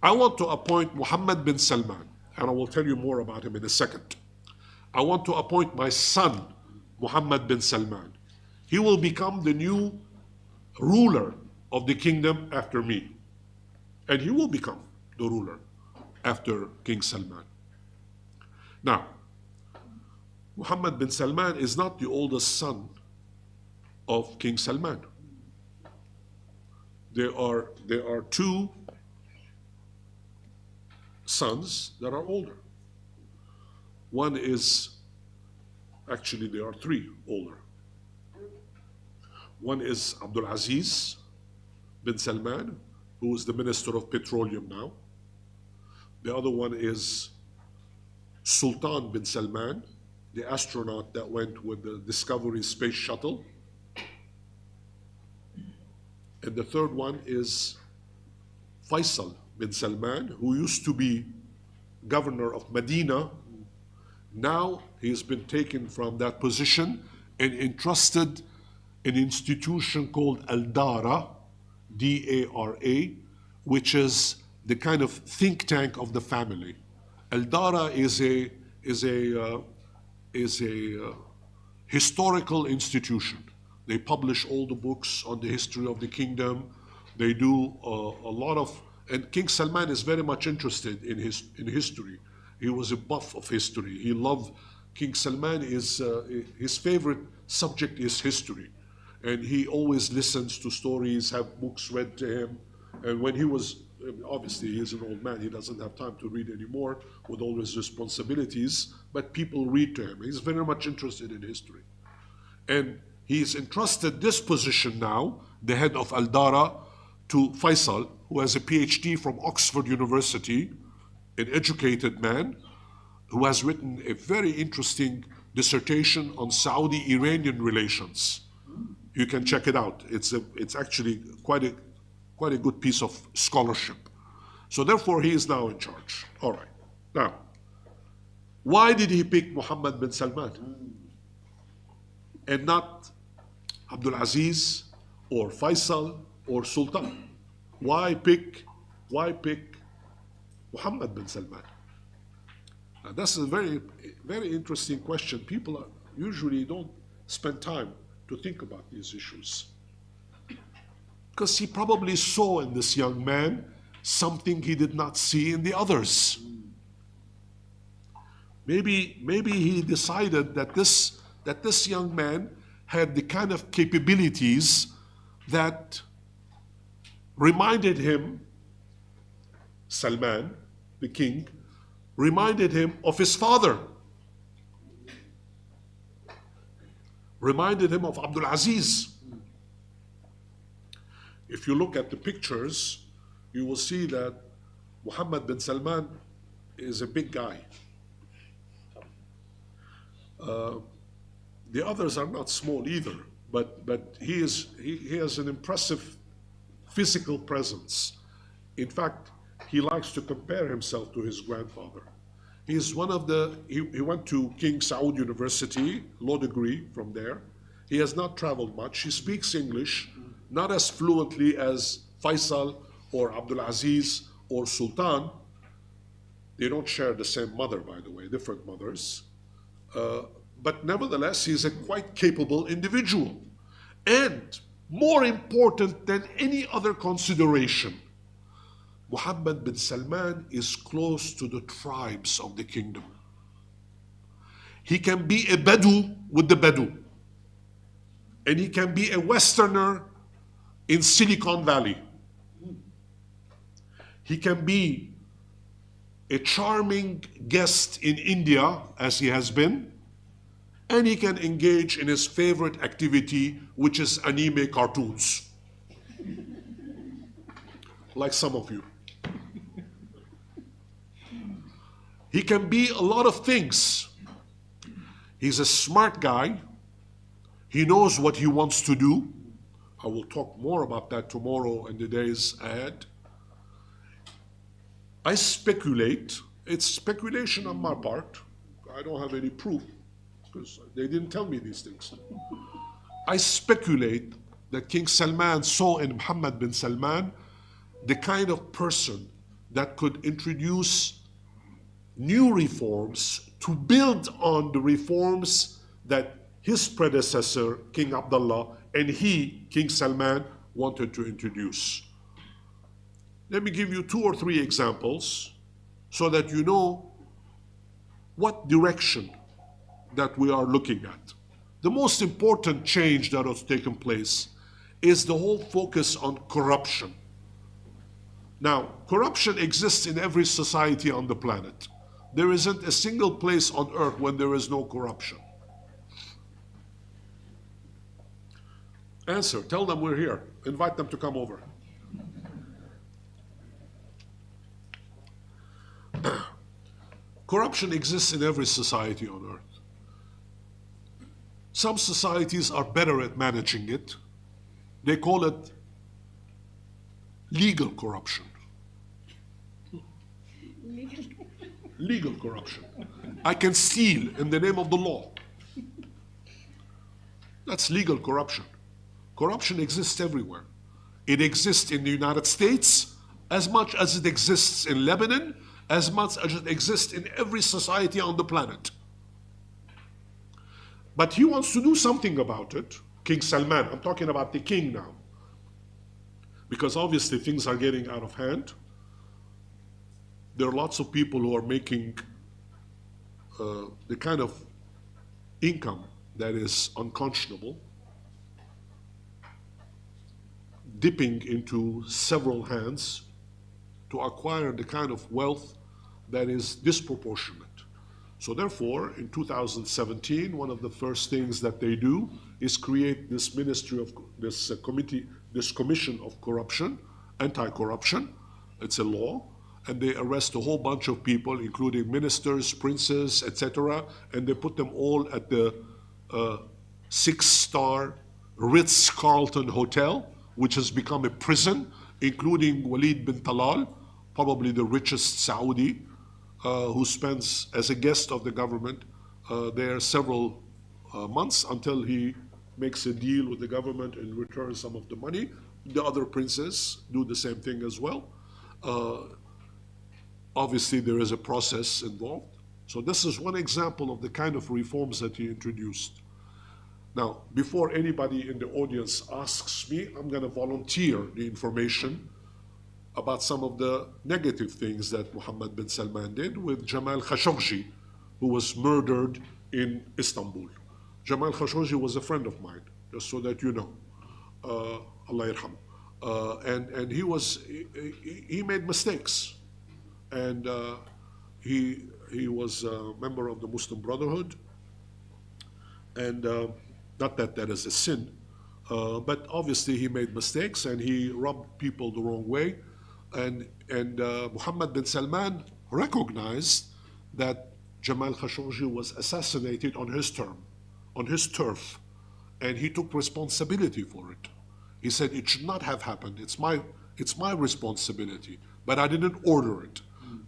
I want to appoint Muhammad bin Salman, and I will tell you more about him in a second. I want to appoint my son, Muhammad bin Salman. He will become the new ruler of the kingdom after me. And he will become the ruler after King Salman. Now, Muhammad bin Salman is not the oldest son of King Salman. There are 2 sons that are older. One is, actually there are 3 older. One is Abdul Aziz bin Salman, who is the Minister of Petroleum now. The other one is Sultan bin Salman, the astronaut that went with the Discovery space shuttle. And the third one is Faisal bin Salman, who used to be governor of Medina. Now he has been taken from that position and entrusted an institution called Al-Dara, D-A-R-A, which is the kind of think tank of the family. Al-Dara is a historical institution. They publish all the books on the history of the kingdom. They do a lot of, and King Salman is very much interested in history. He was a buff of history. He loved, King Salman is, his favorite subject is history. And he always listens to stories, have books read to him. And when he was, obviously he's an old man, he doesn't have time to read anymore with all his responsibilities, but people read to him. He's very much interested in history. And he's entrusted this position now, the head of Al-Dara, to Faisal, who has a PhD from Oxford University, an educated man, who has written a very interesting dissertation on Saudi-Iranian relations. You can check it out. It's actually quite a good piece of scholarship. So therefore, he is now in charge. All right. Now, why did he pick Muhammad bin Salman and not Abdul Aziz or Faisal or Sultan? Why pick Muhammad bin Salman? Now, that's a very, very interesting question. People usually don't spend time to think about these issues. Because he probably saw in this young man something he did not see in the others. Maybe he decided that this young man had the kind of capabilities that reminded him, Salman, the king, reminded him of his father. reminded him of Abdul Aziz. If you look at the pictures, you will see that Mohammed bin Salman is a big guy. The others are not small either, but he has an impressive physical presence. In fact, he likes to compare himself to his grandfather. He's one of he went to King Saud University, law degree from there. He has not traveled much. He speaks English, not as fluently as Faisal or Abdul Aziz or Sultan. They don't share the same mother, by the way, different mothers. But nevertheless, he's a quite capable individual. And more important than any other consideration, Mohammed bin Salman is close to the tribes of the kingdom. He can be a Badu with the Badu. And he can be a Westerner in Silicon Valley. He can be a charming guest in India, as he has been, and he can engage in his favorite activity, which is anime cartoons, like some of you. He can be a lot of things. He's a smart guy. He knows what he wants to do. I will talk more about that tomorrow and the days ahead. I speculate, it's speculation on my part. I don't have any proof because they didn't tell me these things. I speculate that King Salman saw in Mohammed bin Salman the kind of person that could introduce new reforms to build on the reforms that his predecessor, King Abdullah, and he, King Salman, wanted to introduce. Let me give you 2 or 3 examples so that you know what direction that we are looking at. The most important change that has taken place is the whole focus on corruption. Now, corruption exists in every society on the planet. There isn't a single place on earth when there is no corruption. Answer, tell them we're here. Invite them to come over. Corruption exists in every society on earth. Some societies are better at managing it. They call it legal corruption. Legal corruption. I can steal in the name of the law. That's legal corruption. Corruption exists everywhere. It exists in the United States as much as it exists in Lebanon, as much as it exists in every society on the planet. But he wants to do something about it. King Salman, I'm talking about the king now. Because obviously things are getting out of hand. There are lots of people who are making the kind of income that is unconscionable, dipping into several hands to acquire the kind of wealth that is disproportionate. So therefore, in 2017, one of the first things that they do is create this ministry of this commission of corruption, anti-corruption. It's a law, and they arrest a whole bunch of people, including ministers, princes, etc., and they put them all at the 6-star Ritz-Carlton Hotel, which has become a prison, including Walid bin Talal, probably the richest Saudi, who spends as a guest of the government there several months until he makes a deal with the government and returns some of the money. The other princes do the same thing as well. Obviously, there is a process involved. So this is one example of the kind of reforms that he introduced. Now, before anybody in the audience asks me, I'm going to volunteer the information about some of the negative things that Mohammed bin Salman did with Jamal Khashoggi, who was murdered in Istanbul. Jamal Khashoggi was a friend of mine, just so that you know. Allah yarham. And he made mistakes. And he was a member of the Muslim Brotherhood. And Not that that is a sin, but obviously he made mistakes and he rubbed people the wrong way. And Mohammed bin Salman recognized that Jamal Khashoggi was assassinated on his turf, and he took responsibility for it. He said it should not have happened. It's my responsibility, but I didn't order it.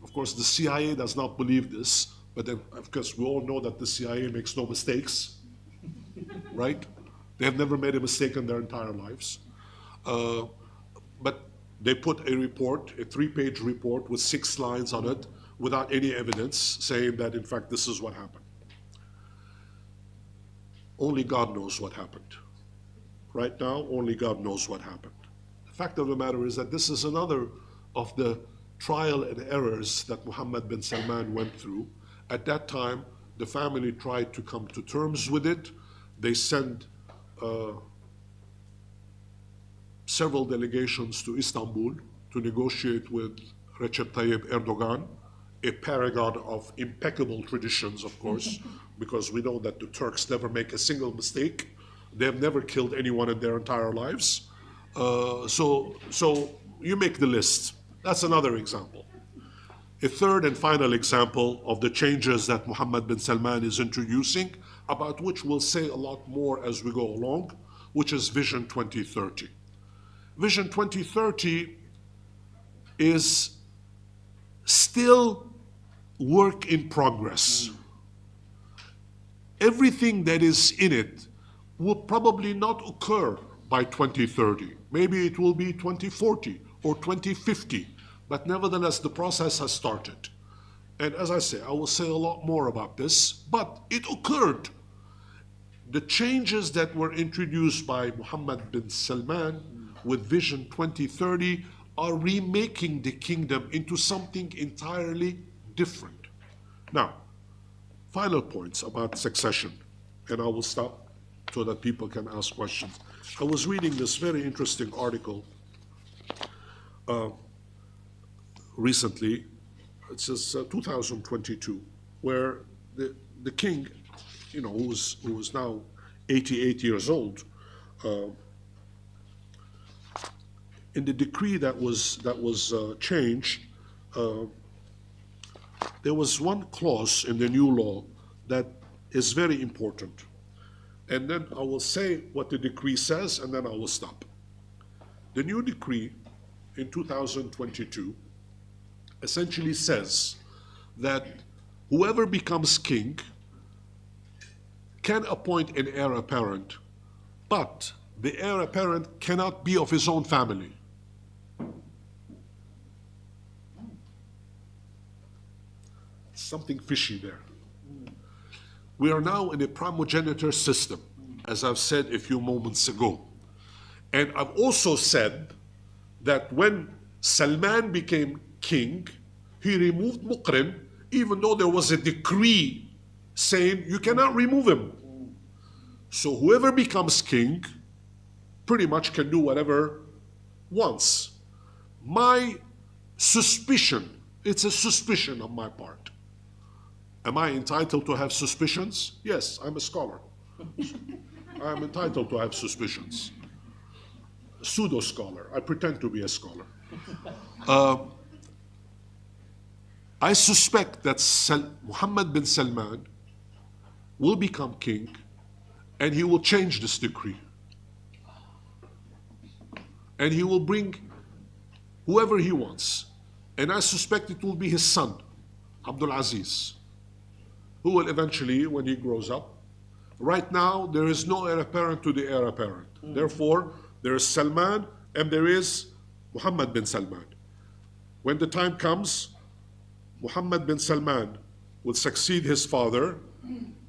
Of course, the CIA does not believe this, but then, of course, we all know that the CIA makes no mistakes, right? They have never made a mistake in their entire lives. But they put a report, a 3-page report with 6 lines on it, without any evidence, saying that, in fact, this is what happened. Only God knows what happened. Right now, only God knows what happened. The fact of the matter is that this is another of the trial and errors that Mohammed bin Salman went through. At that time, the family tried to come to terms with it. They sent several delegations to Istanbul to negotiate with Recep Tayyip Erdogan, a paragon of impeccable traditions, of course, because we know that the Turks never make a single mistake. They have never killed anyone in their entire lives. So you make the list. That's another example. A third and final example of the changes that Mohammed bin Salman is introducing, about which we'll say a lot more as we go along, which is Vision 2030. Vision 2030 is still work in progress. Everything that is in it will probably not occur by 2030. Maybe it will be 2040 or 2050, but nevertheless, the process has started. And as I say, I will say a lot more about this, but it occurred. The changes that were introduced by Mohammed bin Salman with Vision 2030 are remaking the kingdom into something entirely different. Now, final points about succession, and I will stop so that people can ask questions. I was reading this very interesting article recently. It says 2022, where the king, you know, who is now 88 years old, in the decree that was changed, there was one clause in the new law that is very important. And then I will say what the decree says, and then I will stop. The new decree in 2022 essentially says that whoever becomes king can appoint an heir apparent, but the heir apparent cannot be of his own family. Something fishy there. We are now in a primogeniture system, as I've said a few moments ago. And I've also said that when Salman became king, he removed Muqrin, even though there was a decree saying you cannot remove him. So whoever becomes king pretty much can do whatever wants. My suspicion, it's a suspicion on my part. Am I entitled to have suspicions? Yes, I'm a scholar. I'm entitled to have suspicions. Pseudo-scholar. I pretend to be a scholar. I suspect that Mohammed bin Salman will become king and he will change this decree. And he will bring whoever he wants. And I suspect it will be his son, Abdul Aziz, who will eventually, when he grows up. Right now, there is no heir apparent to the heir apparent. Therefore, there is Salman and there is Mohammed bin Salman. When the time comes, Mohammed bin Salman will succeed his father.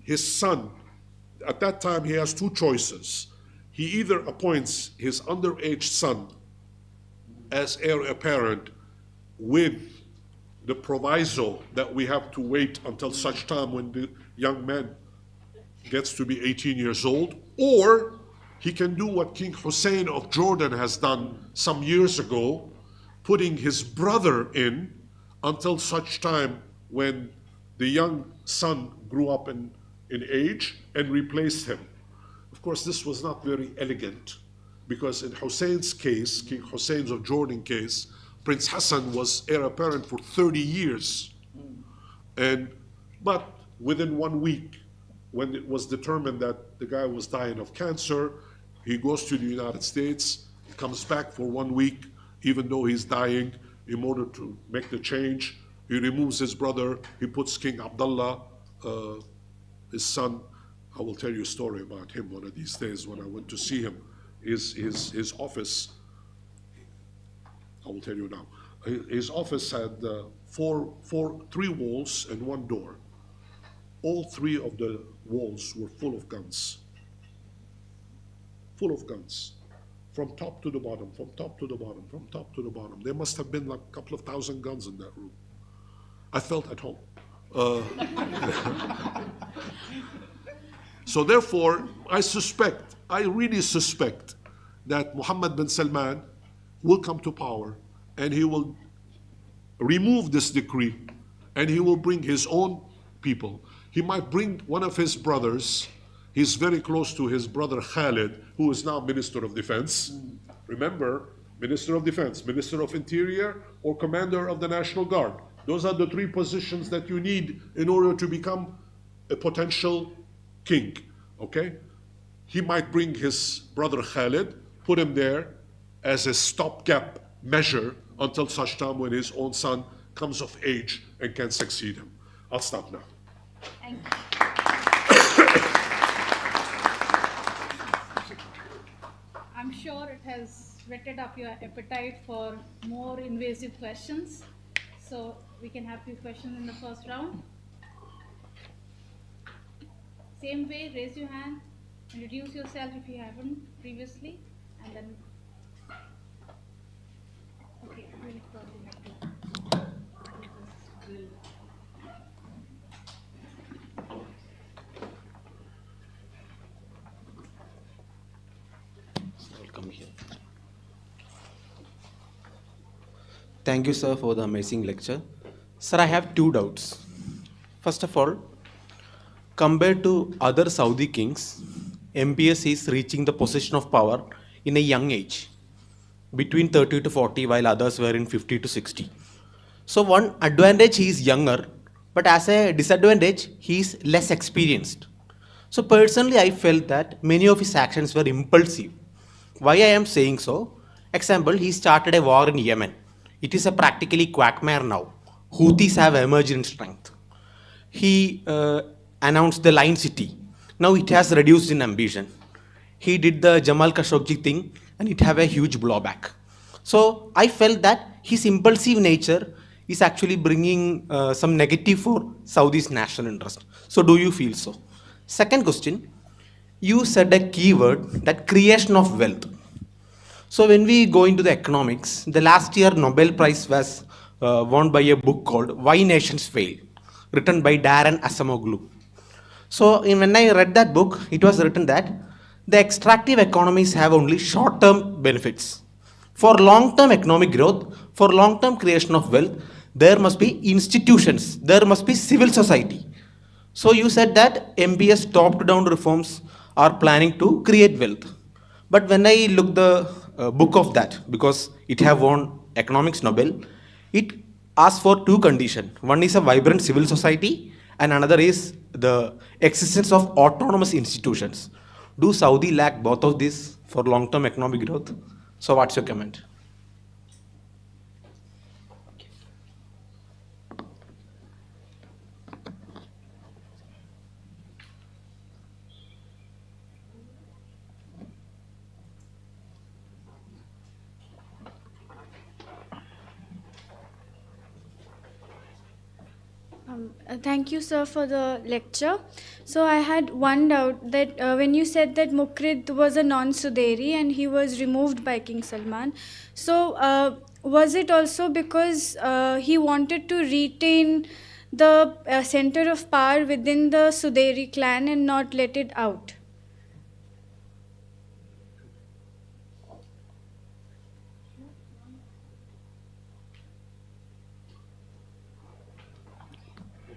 His son, at that time, he has 2 choices. He either appoints his underage son as heir apparent with the proviso that we have to wait until such time when the young man gets to be 18 years old, or he can do what King Hussein of Jordan has done some years ago, putting his brother in until such time when the young son grew up in age and replaced him. Of Of course, this was not very elegant, because in Hussein's case, King Hussein's of Jordan case, Prince Hassan was heir apparent for 30 years. But within 1 week, when it was determined that the guy was dying of cancer, he goes to the United States, comes back for 1 week, even though he's dying, in order to make the change. He removes his brother, he puts King Abdullah, his son. I will tell you a story about him one of these days when I went to see him. His office, I will tell you now. His office had three walls and one door. All three of the walls were full of guns. Full of guns. From top to the bottom, from top to the bottom, from top to the bottom. There must have been like a couple of thousand guns in that room. I felt at home. So therefore, I really suspect that Mohammed bin Salman will come to power and he will remove this decree and he will bring his own people. He might bring one of his brothers. He's very close to his brother Khalid, who is now Minister of Defense. Remember, Minister of Defense, Minister of Interior, or Commander of the National Guard. Those are the three positions that you need in order to become a potential king, okay? He might bring his brother Khalid, put him there as a stopgap measure until such time when his own son comes of age and can succeed him. I'll stop now. Thank you. I'm sure it has whetted up your appetite for more invasive questions. So we can have few questions in the first round. Same way, raise your hand, introduce yourself if you haven't previously, and then, okay, we'll probably have to do this. I'll come here. Thank you, sir, for the amazing lecture. Sir, I have two doubts. First of all, compared to other Saudi kings, MBS is reaching the position of power in a young age, between 30 to 40, while others were in 50 to 60. So one advantage, he is younger, but as a disadvantage, he is less experienced. So personally, I felt that many of his actions were impulsive. Why I am saying so? Example, he started a war in Yemen. It is a practically quagmire now. Houthis have emerged in strength. He announced the Lion City. Now it has reduced in ambition. He did the Jamal Khashoggi thing and it have a huge blowback. So I felt that his impulsive nature is actually bringing some negative for Saudi's national interest. So do you feel so? Second question, you said a keyword, that creation of wealth. So when we go into the economics, the last year Nobel Prize was won by a book called Why Nations Fail, written by Darren Acemoglu. So when I read that book, it was written that the extractive economies have only short-term benefits. For long-term economic growth, for long-term creation of wealth, there must be institutions, there must be civil society. So you said that MBS top-down reforms are planning to create wealth. But when I look the book of that, because it have won economics Nobel, it asks for two conditions. One is a vibrant civil society and another is the existence of autonomous institutions. Do Saudi lack both of these for long-term economic growth? So what's your comment? Thank you, sir, for the lecture. So I had one doubt that when you said that Mukrid was a non-Suderi and he was removed by King Salman, so was it also because he wanted to retain the center of power within the Suderi clan and not let it out?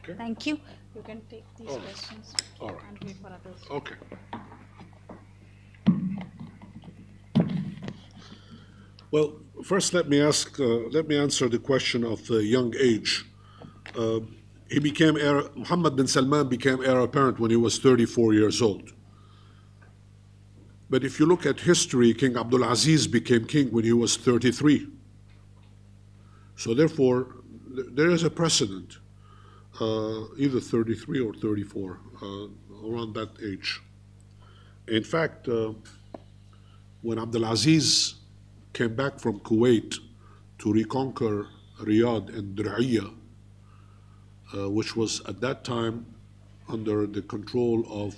Okay? Thank you. You can take these All right. questions All right. and wait for others. Okay. Well, first let me answer the question of young age. Muhammad bin Salman became heir apparent when he was 34 years old. But if you look at history, King Abdul Aziz became king when he was 33. So therefore, there is a precedent, either 33 or 34, around that age. In fact, when Abdul Aziz came back from Kuwait to reconquer Riyadh and Dir'iyah, which was at that time under the control of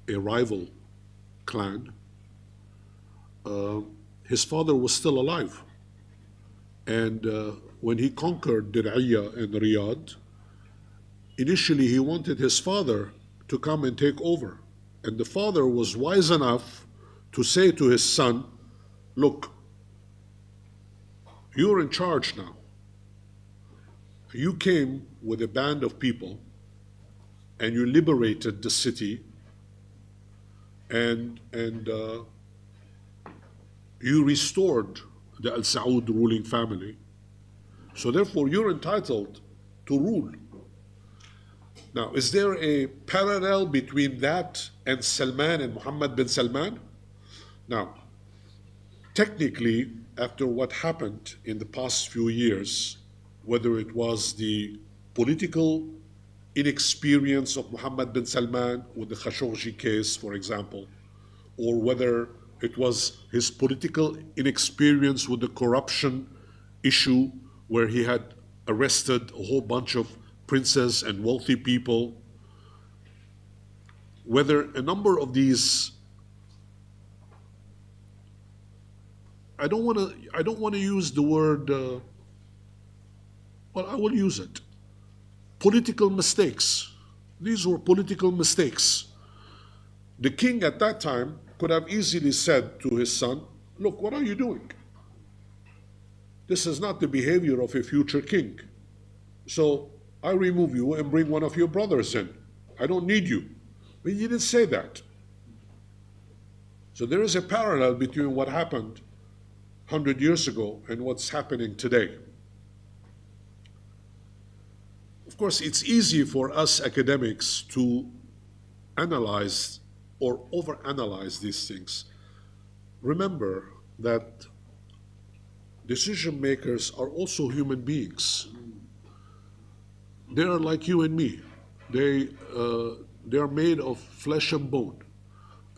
a rival clan, his father was still alive. And when he conquered Dir'iyah and Riyadh, initially he wanted his father to come and take over. And the father was wise enough to say to his son, look, you're in charge now. You came with a band of people and you liberated the city and you restored the Al Saud ruling family. So therefore, you're entitled to rule. Now, is there a parallel between that and Salman and Muhammad bin Salman? Now, technically, after what happened in the past few years, whether it was the political inexperience of Muhammad bin Salman with the Khashoggi case, for example, or whether it was his political inexperience with the corruption issue where he had arrested a whole bunch of princes and wealthy people, whether a number of these, I don't want to use the word, well, I will use it. Political mistakes. These were political mistakes. The king at that time could have easily said to his son, look, what are you doing? This is not the behavior of a future king. So I remove you and bring one of your brothers in. I don't need you. But he didn't say that. So there is a parallel between what happened 100 years ago and what's happening today. Of course, it's easy for us academics to analyze or overanalyze these things. Remember that decision makers are also human beings. They are like you and me. They are made of flesh and bone,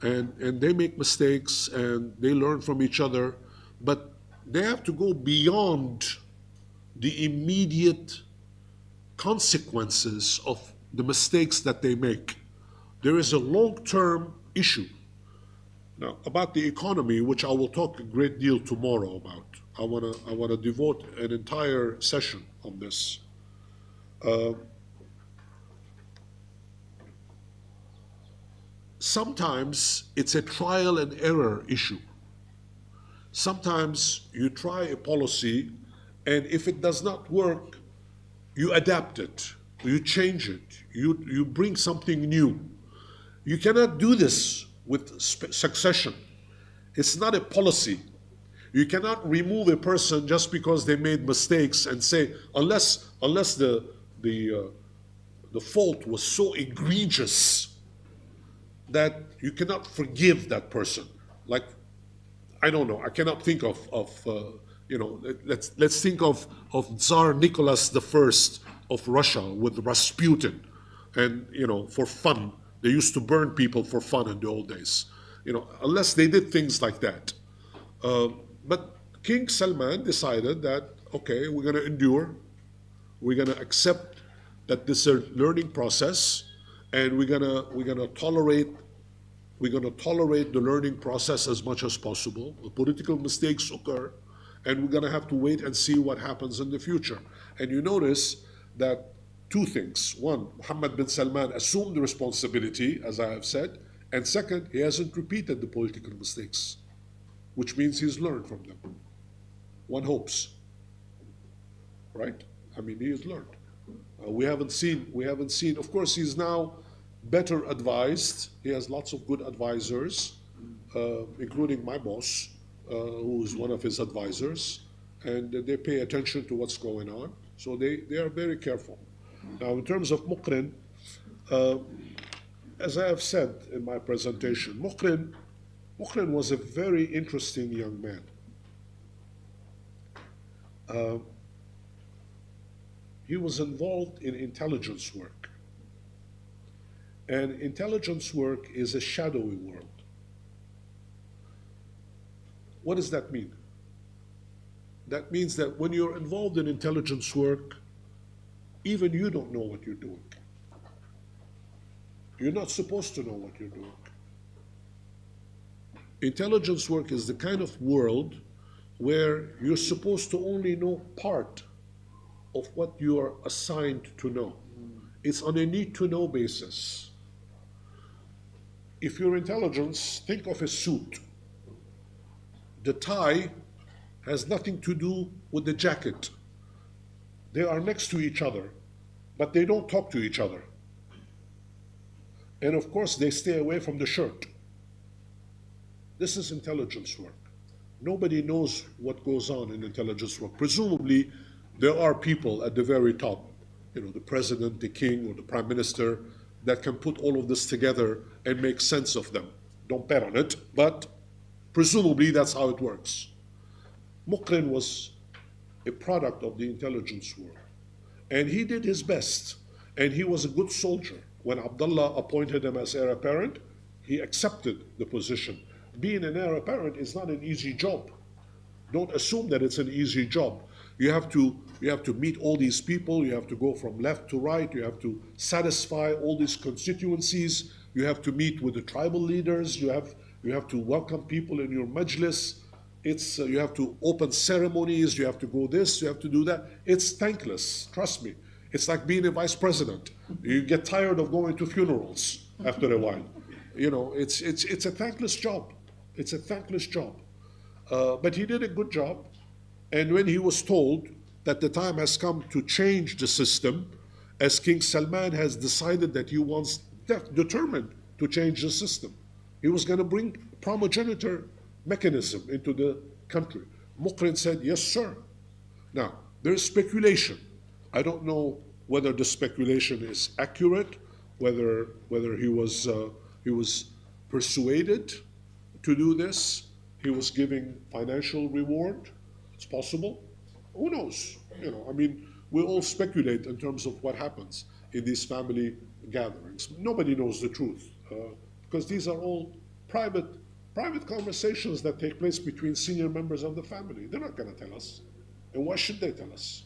and they make mistakes and they learn from each other, but they have to go beyond the immediate consequences of the mistakes that they make. There is a long-term issue. Now, about the economy, which I will talk a great deal tomorrow about. I want to devote an entire session on this. Sometimes it's a trial and error issue. Sometimes you try a policy, and if it does not work, you adapt it, you change it, you bring something new. You cannot do this with succession. It's not a policy. You cannot remove a person just because they made mistakes and say, unless the fault was so egregious that you cannot forgive that person. Like, I don't know, I cannot think of let's think of Tsar Nicholas I of Russia with Rasputin, and for fun they used to burn people for fun in the old days. Unless they did things like that. But King Salman decided that, okay, we're going to endure, we're going to accept that this is a learning process, and we're going to tolerate the learning process as much as possible. The political mistakes occur, and we're going to have to wait and see what happens in the future. And you notice that two things. One, Mohammed bin Salman assumed the responsibility, as I have said, and second, he hasn't repeated the political mistakes, which means he's learned from them. One hopes, right? I mean, he has learned. We haven't seen. Of course, he's now better advised. He has lots of good advisors, including my boss, who is one of his advisors, and they pay attention to what's going on. So they are very careful. Now, in terms of Muqrin, as I have said in my presentation, Muqrin was a very interesting young man. He was involved in intelligence work. And intelligence work is a shadowy world. What does that mean? That means that when you're involved in intelligence work, even you don't know what you're doing. You're not supposed to know what you're doing. Intelligence work is the kind of world where you're supposed to only know part of what you are assigned to know. It's on a need-to-know basis. If you're intelligence, think of a suit. The tie has nothing to do with the jacket. They are next to each other, but they don't talk to each other. And of course, they stay away from the shirt. This is intelligence work. Nobody knows what goes on in intelligence work. Presumably, there are people at the very top, the president, the king, or the prime minister, that can put all of this together and make sense of them. Don't bet on it, but presumably that's how it works. Muqrin was a product of the intelligence world. And he did his best. And he was a good soldier. When Abdullah appointed him as heir apparent, he accepted the position. Being an heir apparent is not an easy job. Don't assume that it's an easy job. You have to meet all these people. You have to go from left to right. You have to satisfy all these constituencies. You have to meet with the tribal leaders. You have to welcome people in your majlis. You have to open ceremonies. You have to go this. You have to do that. It's thankless. Trust me. It's like being a vice president. You get tired of going to funerals after a while. It's a thankless job. It's a thankless job. But he did a good job. And when he was told that the time has come to change the system, as King Salman has decided that he wants, determined to change the system, he was going to bring primogeniture mechanism into the country. Muqrin said, yes, sir. Now, there is speculation. I don't know whether the speculation is accurate, whether he was persuaded to do this. He was giving financial reward. It's possible. Who knows? We all speculate in terms of what happens in these family gatherings. Nobody knows the truth because these are all private conversations that take place between senior members of the family. They're not going to tell us. And why should they tell us?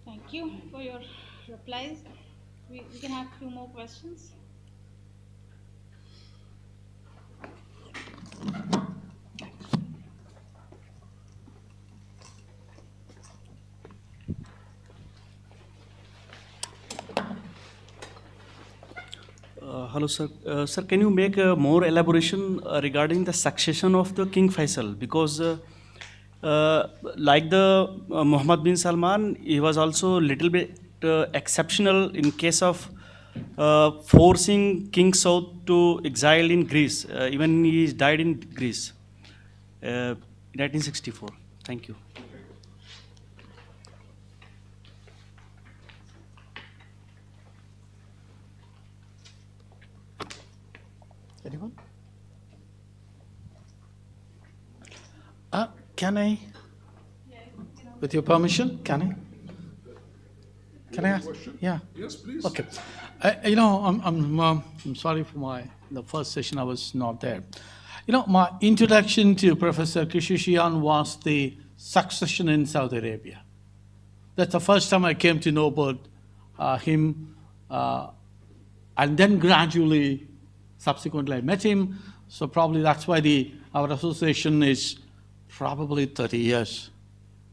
Thank you for your replies. We can have 2 more questions. Hello, sir. Sir, can you make more elaboration regarding the succession of the King Faisal? Because like the Muhammad bin Salman, he was also a little bit exceptional in case of forcing King Saud to exile in Greece. Even he died in Greece in 1964. Thank you. Anyone? Can I, with your permission, can I? Can I ask? Question? Yeah. Yes, please. Okay. I'm sorry for the first session I was not there. My introduction to Professor Kishishian was the succession in Saudi Arabia. That's the first time I came to know about him, and then gradually, subsequently, I met him. So probably that's why our association is probably 30 years,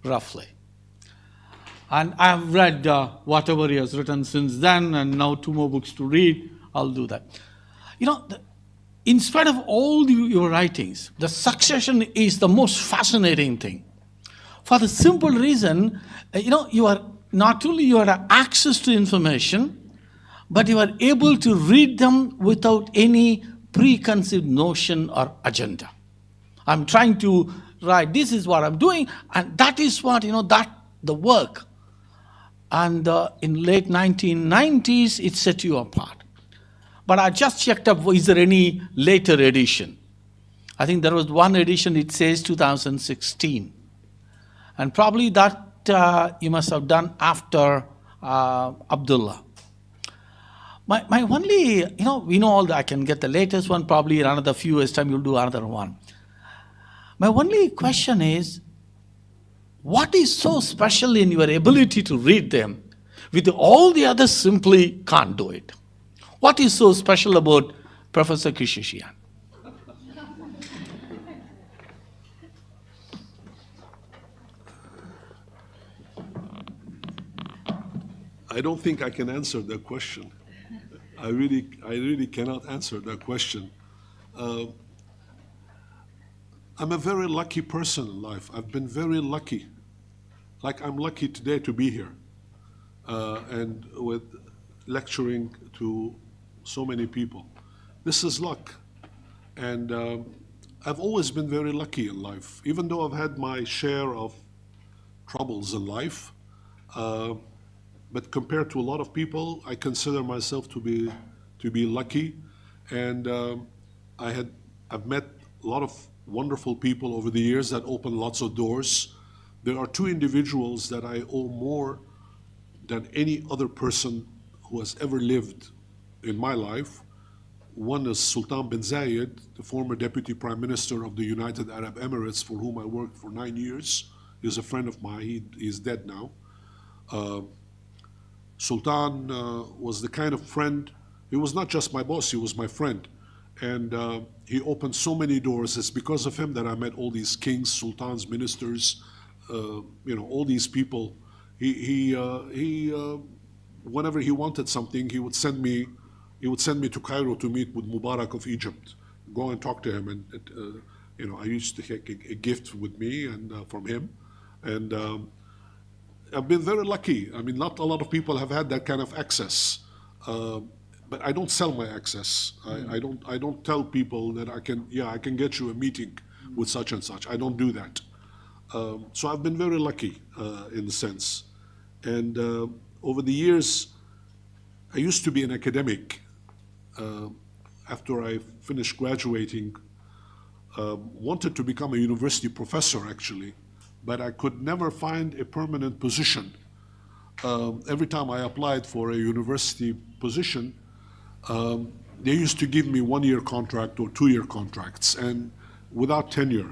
roughly. And I've read whatever he has written since then, and now 2 more books to read. I'll do that. In spite of all your writings, the succession is the most fascinating thing. For the simple reason, you are not only you have access to information, but you are able to read them without any preconceived notion or agenda. I'm trying to write, this is what I'm doing, and that is what, that the work. And in late 1990s, it set you apart. But I just checked up, is there any later edition? I think there was one edition, it says 2016. And probably that you must have done after Abdullah. My only, we know all that, I can get the latest one, probably in another few years' time you'll do another one. My only question is, what is so special in your ability to read them with all the others simply can't do it? What is so special about Professor Kishishian? I don't think I can answer that question. I really cannot answer that question. I'm a very lucky person in life. I've been very lucky. Like I'm lucky today to be here and with lecturing to so many people. This is luck. And I've always been very lucky in life, even though I've had my share of troubles in life. But compared to a lot of people, I consider myself to be lucky. And I've met a lot of wonderful people over the years that opened lots of doors. There are two individuals that I owe more than any other person who has ever lived in my life. One is Sultan bin Zayed, the former Deputy Prime Minister of the United Arab Emirates, for whom I worked for 9 years. He's a friend of mine. He's dead now. Sultan was the kind of friend, he was not just my boss, he was my friend. And he opened so many doors. It's because of him that I met all these kings, sultans, ministers, all these people. Whenever he wanted something, he would send me to Cairo to meet with Mubarak of Egypt. Go and talk to him, and I used to take a gift with me and from him, and I've been very lucky. I mean, not a lot of people have had that kind of access, but I don't sell my access. I don't tell people that I can get you a meeting with such and such. I don't do that. So I've been very lucky in a sense, and over the years, I used to be an academic. After I finished graduating, wanted to become a university professor actually, but I could never find a permanent position. Every time I applied for a university position, they used to give me 1-year contract or 2-year contracts, and without tenure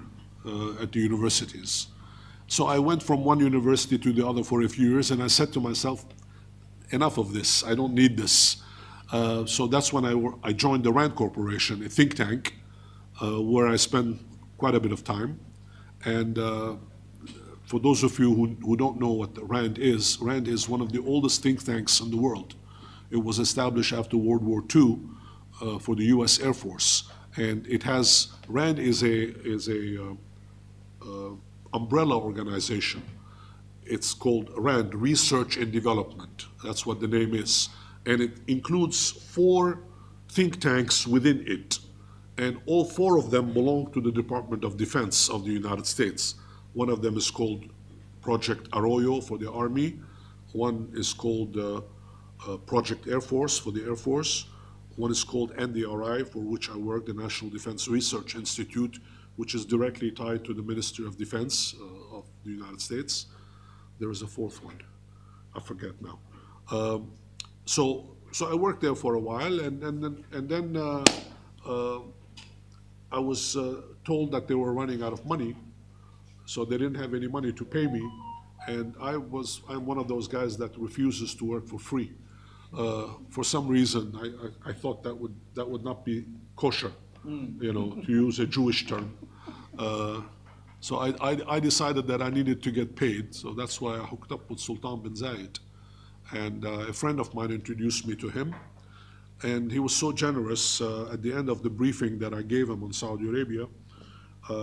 at the universities. So I went from one university to the other for a few years, and I said to myself, enough of this, I don't need this. So that's when I joined the RAND Corporation, a think tank, where I spent quite a bit of time. And for those of you who don't know what the RAND is one of the oldest think tanks in the world. It was established after World War II for the U.S. Air Force. And it has, RAND is a umbrella organization. It's called RAND, Research and Development. That's what the name is. And it includes 4 think tanks within it. And all 4 of them belong to the Department of Defense of the United States. One of them is called Project Arroyo for the Army. One is called Project Air Force for the Air Force. One is called NDRI, for which I work, the National Defense Research Institute, which is directly tied to the Ministry of Defense of the United States. There is a 4th one, I forget now. So I worked there for a while, and then I was told that they were running out of money, so they didn't have any money to pay me, and I'm one of those guys that refuses to work for free. For some reason, I thought that would not be kosher, to use a Jewish term. So I decided that I needed to get paid, so that's why I hooked up with Sultan bin Zayed. And a friend of mine introduced me to him, and he was so generous. At the end of the briefing that I gave him on Saudi Arabia,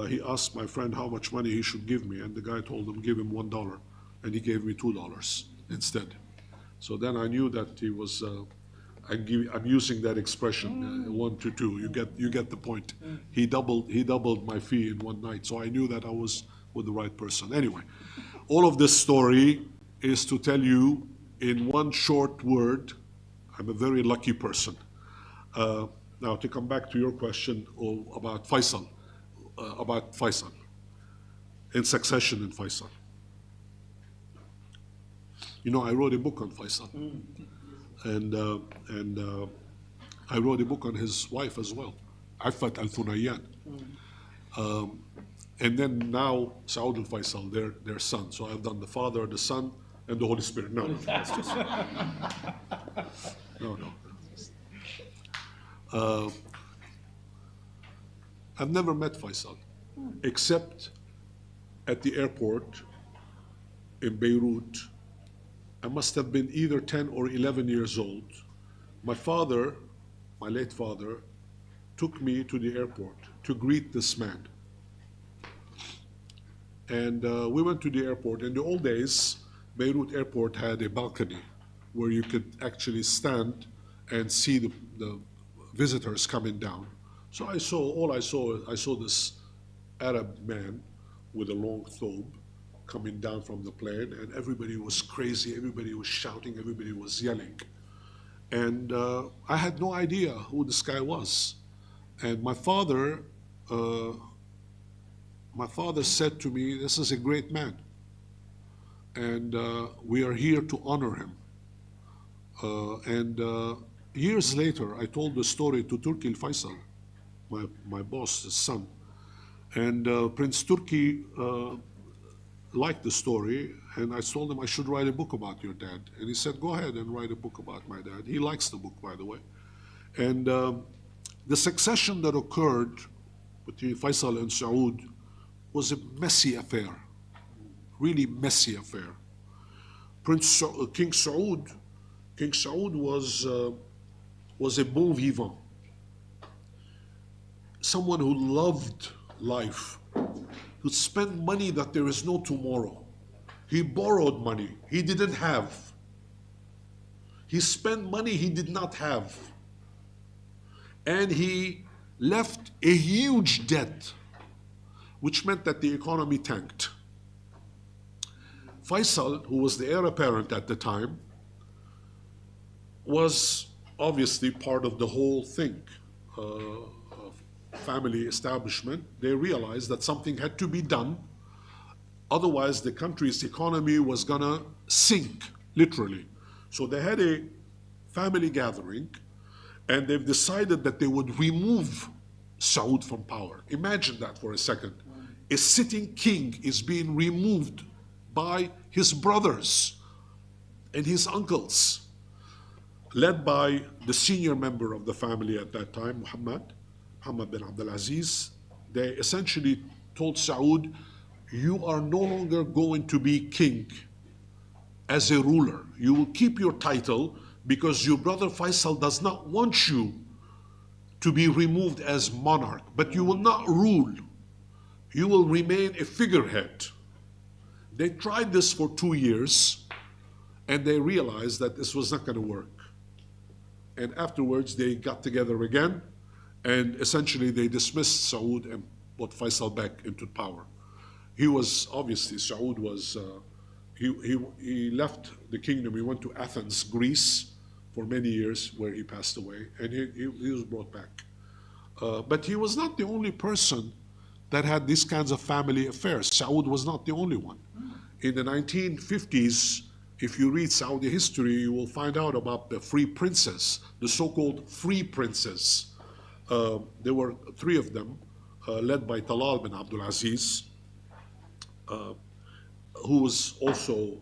he asked my friend how much money he should give me, and the guy told him, give him $1, and he gave me $2 instead. So then I knew that he was I'm using that expression, 1 to 2. You get the point. He doubled my fee in one night, so I knew that I was with the right person. Anyway, all of this story is to tell you in one short word, I'm a very lucky person. Now to come back to your question about Faisal, in succession in Faisal. You know, I wrote a book on Faisal, and I wrote a book on his wife as well, Affat al-Thunayyan. And then now Saud al-Faisal, their son. So I've done the Father, the Son, and the Holy Spirit. No, that's just, no. I've never met Faisal, except at the airport in Beirut. I must have been either 10 or 11 years old. My father, my late father, took me to the airport to greet this man. And we went to the airport. In the old days, Beirut airport had a balcony where you could actually stand and see the visitors coming down. So I saw this Arab man with a long thobe coming down from the plane, and everybody was crazy, everybody was shouting, everybody was yelling. And I had no idea who this guy was. And my father said to me, "This is a great man, and we are here to honor him." Years later, I told the story to Turki al-Faisal, my boss, his son. And Prince Turki liked the story, and I told him I should write a book about your dad. And he said, "Go ahead and write a book about my dad." He likes the book, by the way. And the succession that occurred between Faisal and Saud was a messy affair, really messy affair. King Saud was a bon vivant, someone who loved life, who spent money that there is no tomorrow. He borrowed money he didn't have. He spent money he did not have. And he left a huge debt, which meant that the economy tanked. Faisal, who was the heir apparent at the time, was obviously part of the whole thing. Family establishment, they realized that something had to be done. Otherwise, the country's economy was gonna sink, literally. So they had a family gathering, and they've decided that they would remove Saud from power. Imagine that for a second. A sitting king is being removed by his brothers and his uncles, led by the senior member of the family at that time, Muhammad bin Abdul Aziz. They essentially told Saud, "You are no longer going to be king as a ruler. You will keep your title because your brother Faisal does not want you to be removed as monarch, but you will not rule. You will remain a figurehead." They tried this for 2 years, and they realized that this was not going to work. And afterwards, they got together again, and essentially they dismissed Saud and put Faisal back into power. He was, obviously, Saud was, he left the kingdom. He went to Athens, Greece, for many years, where he passed away, and he was brought back. But he was not the only person that had these kinds of family affairs. Saud was not the only one. In the 1950s, if you read Saudi history, you will find out about the free princes, the so-called free princes. There were 3 of them, led by Talal bin Abdul Aziz, who was also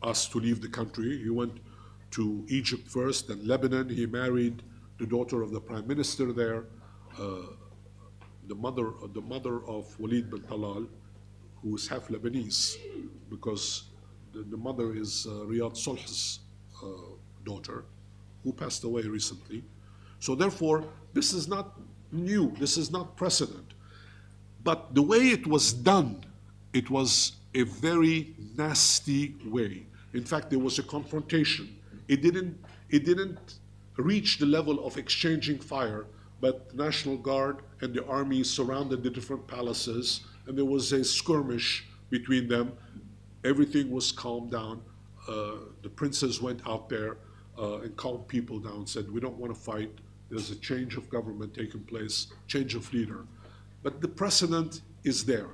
asked to leave the country. He went to Egypt first, then Lebanon. He married the daughter of the prime minister there, the mother of Walid bin Talal, who is half Lebanese, because the mother is Riyad Solh's daughter, who passed away recently. So therefore, this is not new, this is not precedent. But the way it was done, it was a very nasty way. In fact, there was a confrontation. It it didn't reach the level of exchanging fire, but the National Guard and the army surrounded the different palaces, and there was a skirmish between them. Everything was calmed down. The princes went out there and calmed people down, said, we don't want to fight. There's a change of government taking place, change of leader. But the precedent is there.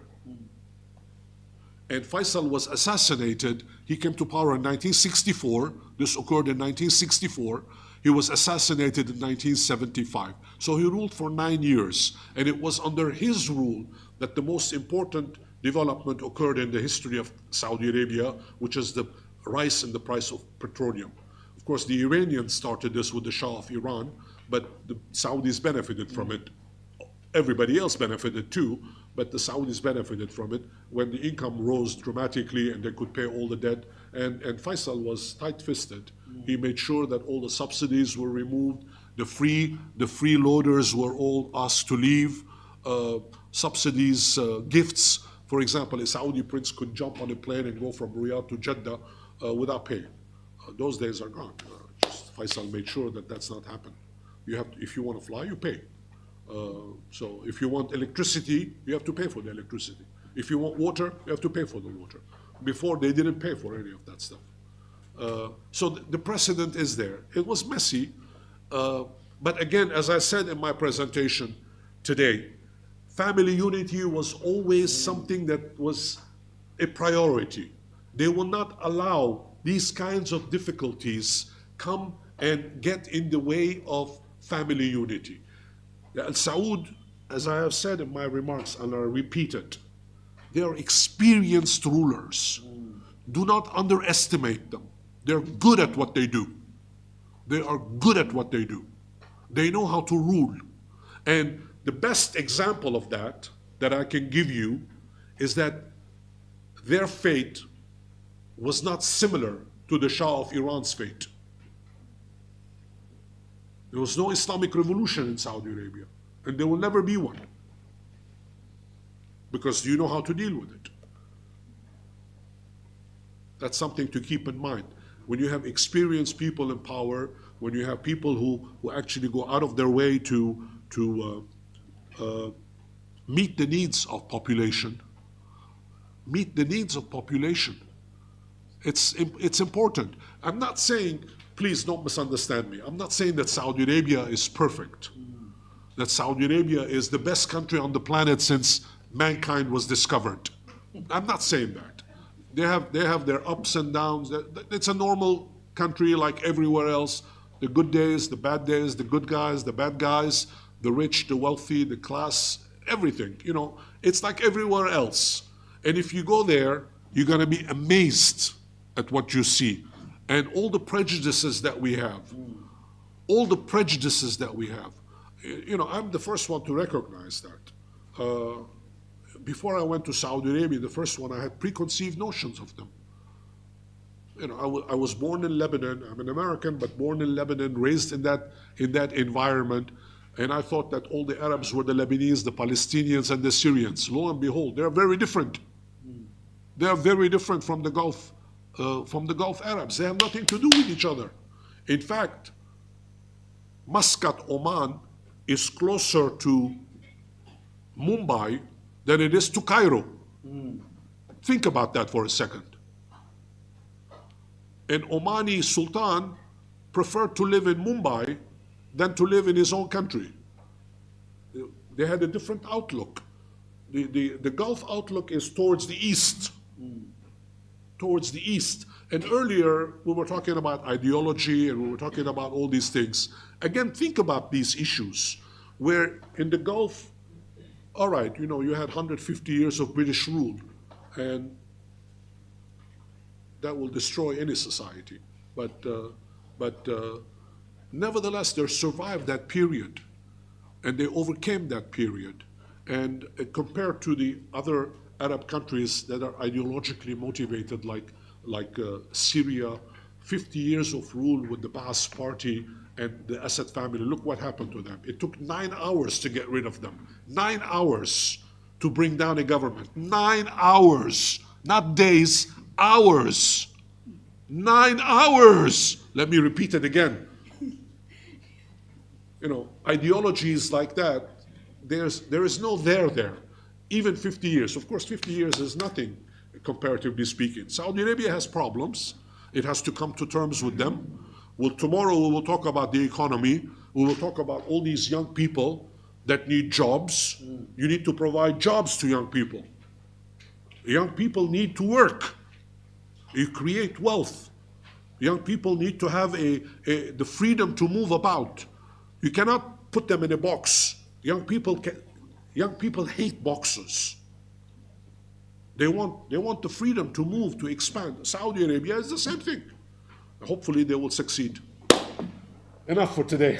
And Faisal was assassinated. He came to power in 1964. This occurred in 1964. He was assassinated in 1975. So he ruled for 9 years. And it was under his rule that the most important development occurred in the history of Saudi Arabia, which is the rise in the price of petroleum. Of course, the Iranians started this with the Shah of Iran, but the Saudis benefited from it. Everybody else benefited too, but the Saudis benefited from it when the income rose dramatically and they could pay all the debt. And Faisal was tight-fisted. He made sure that all the subsidies were removed. The freeloaders were all asked to leave. Subsidies, gifts. For example, a Saudi prince could jump on a plane and go from Riyadh to Jeddah without pay. Those days are gone. Just Faisal made sure that that's not happened. You have to, if you want to fly, you pay. So if you want electricity, you have to pay for the electricity. If you want water, you have to pay for the water. Before, they didn't pay for any of that stuff. So the precedent is there. It was messy, but again, as I said in my presentation today, family unity was always something that was a priority. They will not allow these kinds of difficulties come and get in the way of family unity. Al Saud, as I have said in my remarks, and I repeat it, they are experienced rulers. Do not underestimate them. They're good at what they do. They are good at what they do. They know how to rule. And the best example of that I can give you is that their fate was not similar to the Shah of Iran's fate. There was no Islamic revolution in Saudi Arabia, and there will never be one, because you know how to deal with it. That's something to keep in mind. When you have experienced people in power, when you have people who actually go out of their way to meet the needs of population, it's important. I'm not saying, please don't misunderstand me, I'm not saying that Saudi Arabia is perfect, that Saudi Arabia is the best country on the planet since mankind was discovered. I'm not saying that. They have their ups and downs. It's a normal country like everywhere else. The good days, the bad days, the good guys, the bad guys, the rich, the wealthy, the class, everything. You know, it's like everywhere else. And if you go there, you're going to be amazed at what you see. And all the prejudices that we have. All the prejudices that we have. You know, I'm the first one to recognize that. Before I went to Saudi Arabia, the first one, I had preconceived notions of them. You know, I was born in Lebanon. I'm an American, but born in Lebanon, raised in that environment. And I thought that all the Arabs were the Lebanese, the Palestinians, and the Syrians. Lo and behold, they're very different. They are very different from the Gulf Arabs. They have nothing to do with each other. In fact, Muscat, Oman, is closer to Mumbai than it is to Cairo. Think about that for a second. An Omani Sultan preferred to live in Mumbai than to live in his own country. They had a different outlook. The Gulf outlook is towards the east. Towards the east. And earlier, we were talking about ideology and we were talking about all these things. Again, think about these issues, where in the Gulf, all right, you know, you had 150 years of British rule, and that will destroy any society. But nevertheless, they survived that period, and they overcame that period. And compared to the other Arab countries that are ideologically motivated, like Syria, 50 years of rule with the Baas party and the Assad family, look what happened to them. It took 9 hours to get rid of them. 9 hours to bring down a government. 9 hours, not days, hours. 9 hours. Let me repeat it again. ideologies like that, there is no there. Even 50 years. Of course, 50 years is nothing, comparatively speaking. Saudi Arabia has problems. It has to come to terms with them. Well, tomorrow we will talk about the economy. We will talk about all these young people that need jobs. You need to provide jobs to young people. Young people need to work. You create wealth. Young people need to have the freedom to move about. You cannot put them in a box. Young people hate boxes. They want the freedom to move, to expand. Saudi Arabia is the same thing. Hopefully they will succeed. Enough for today.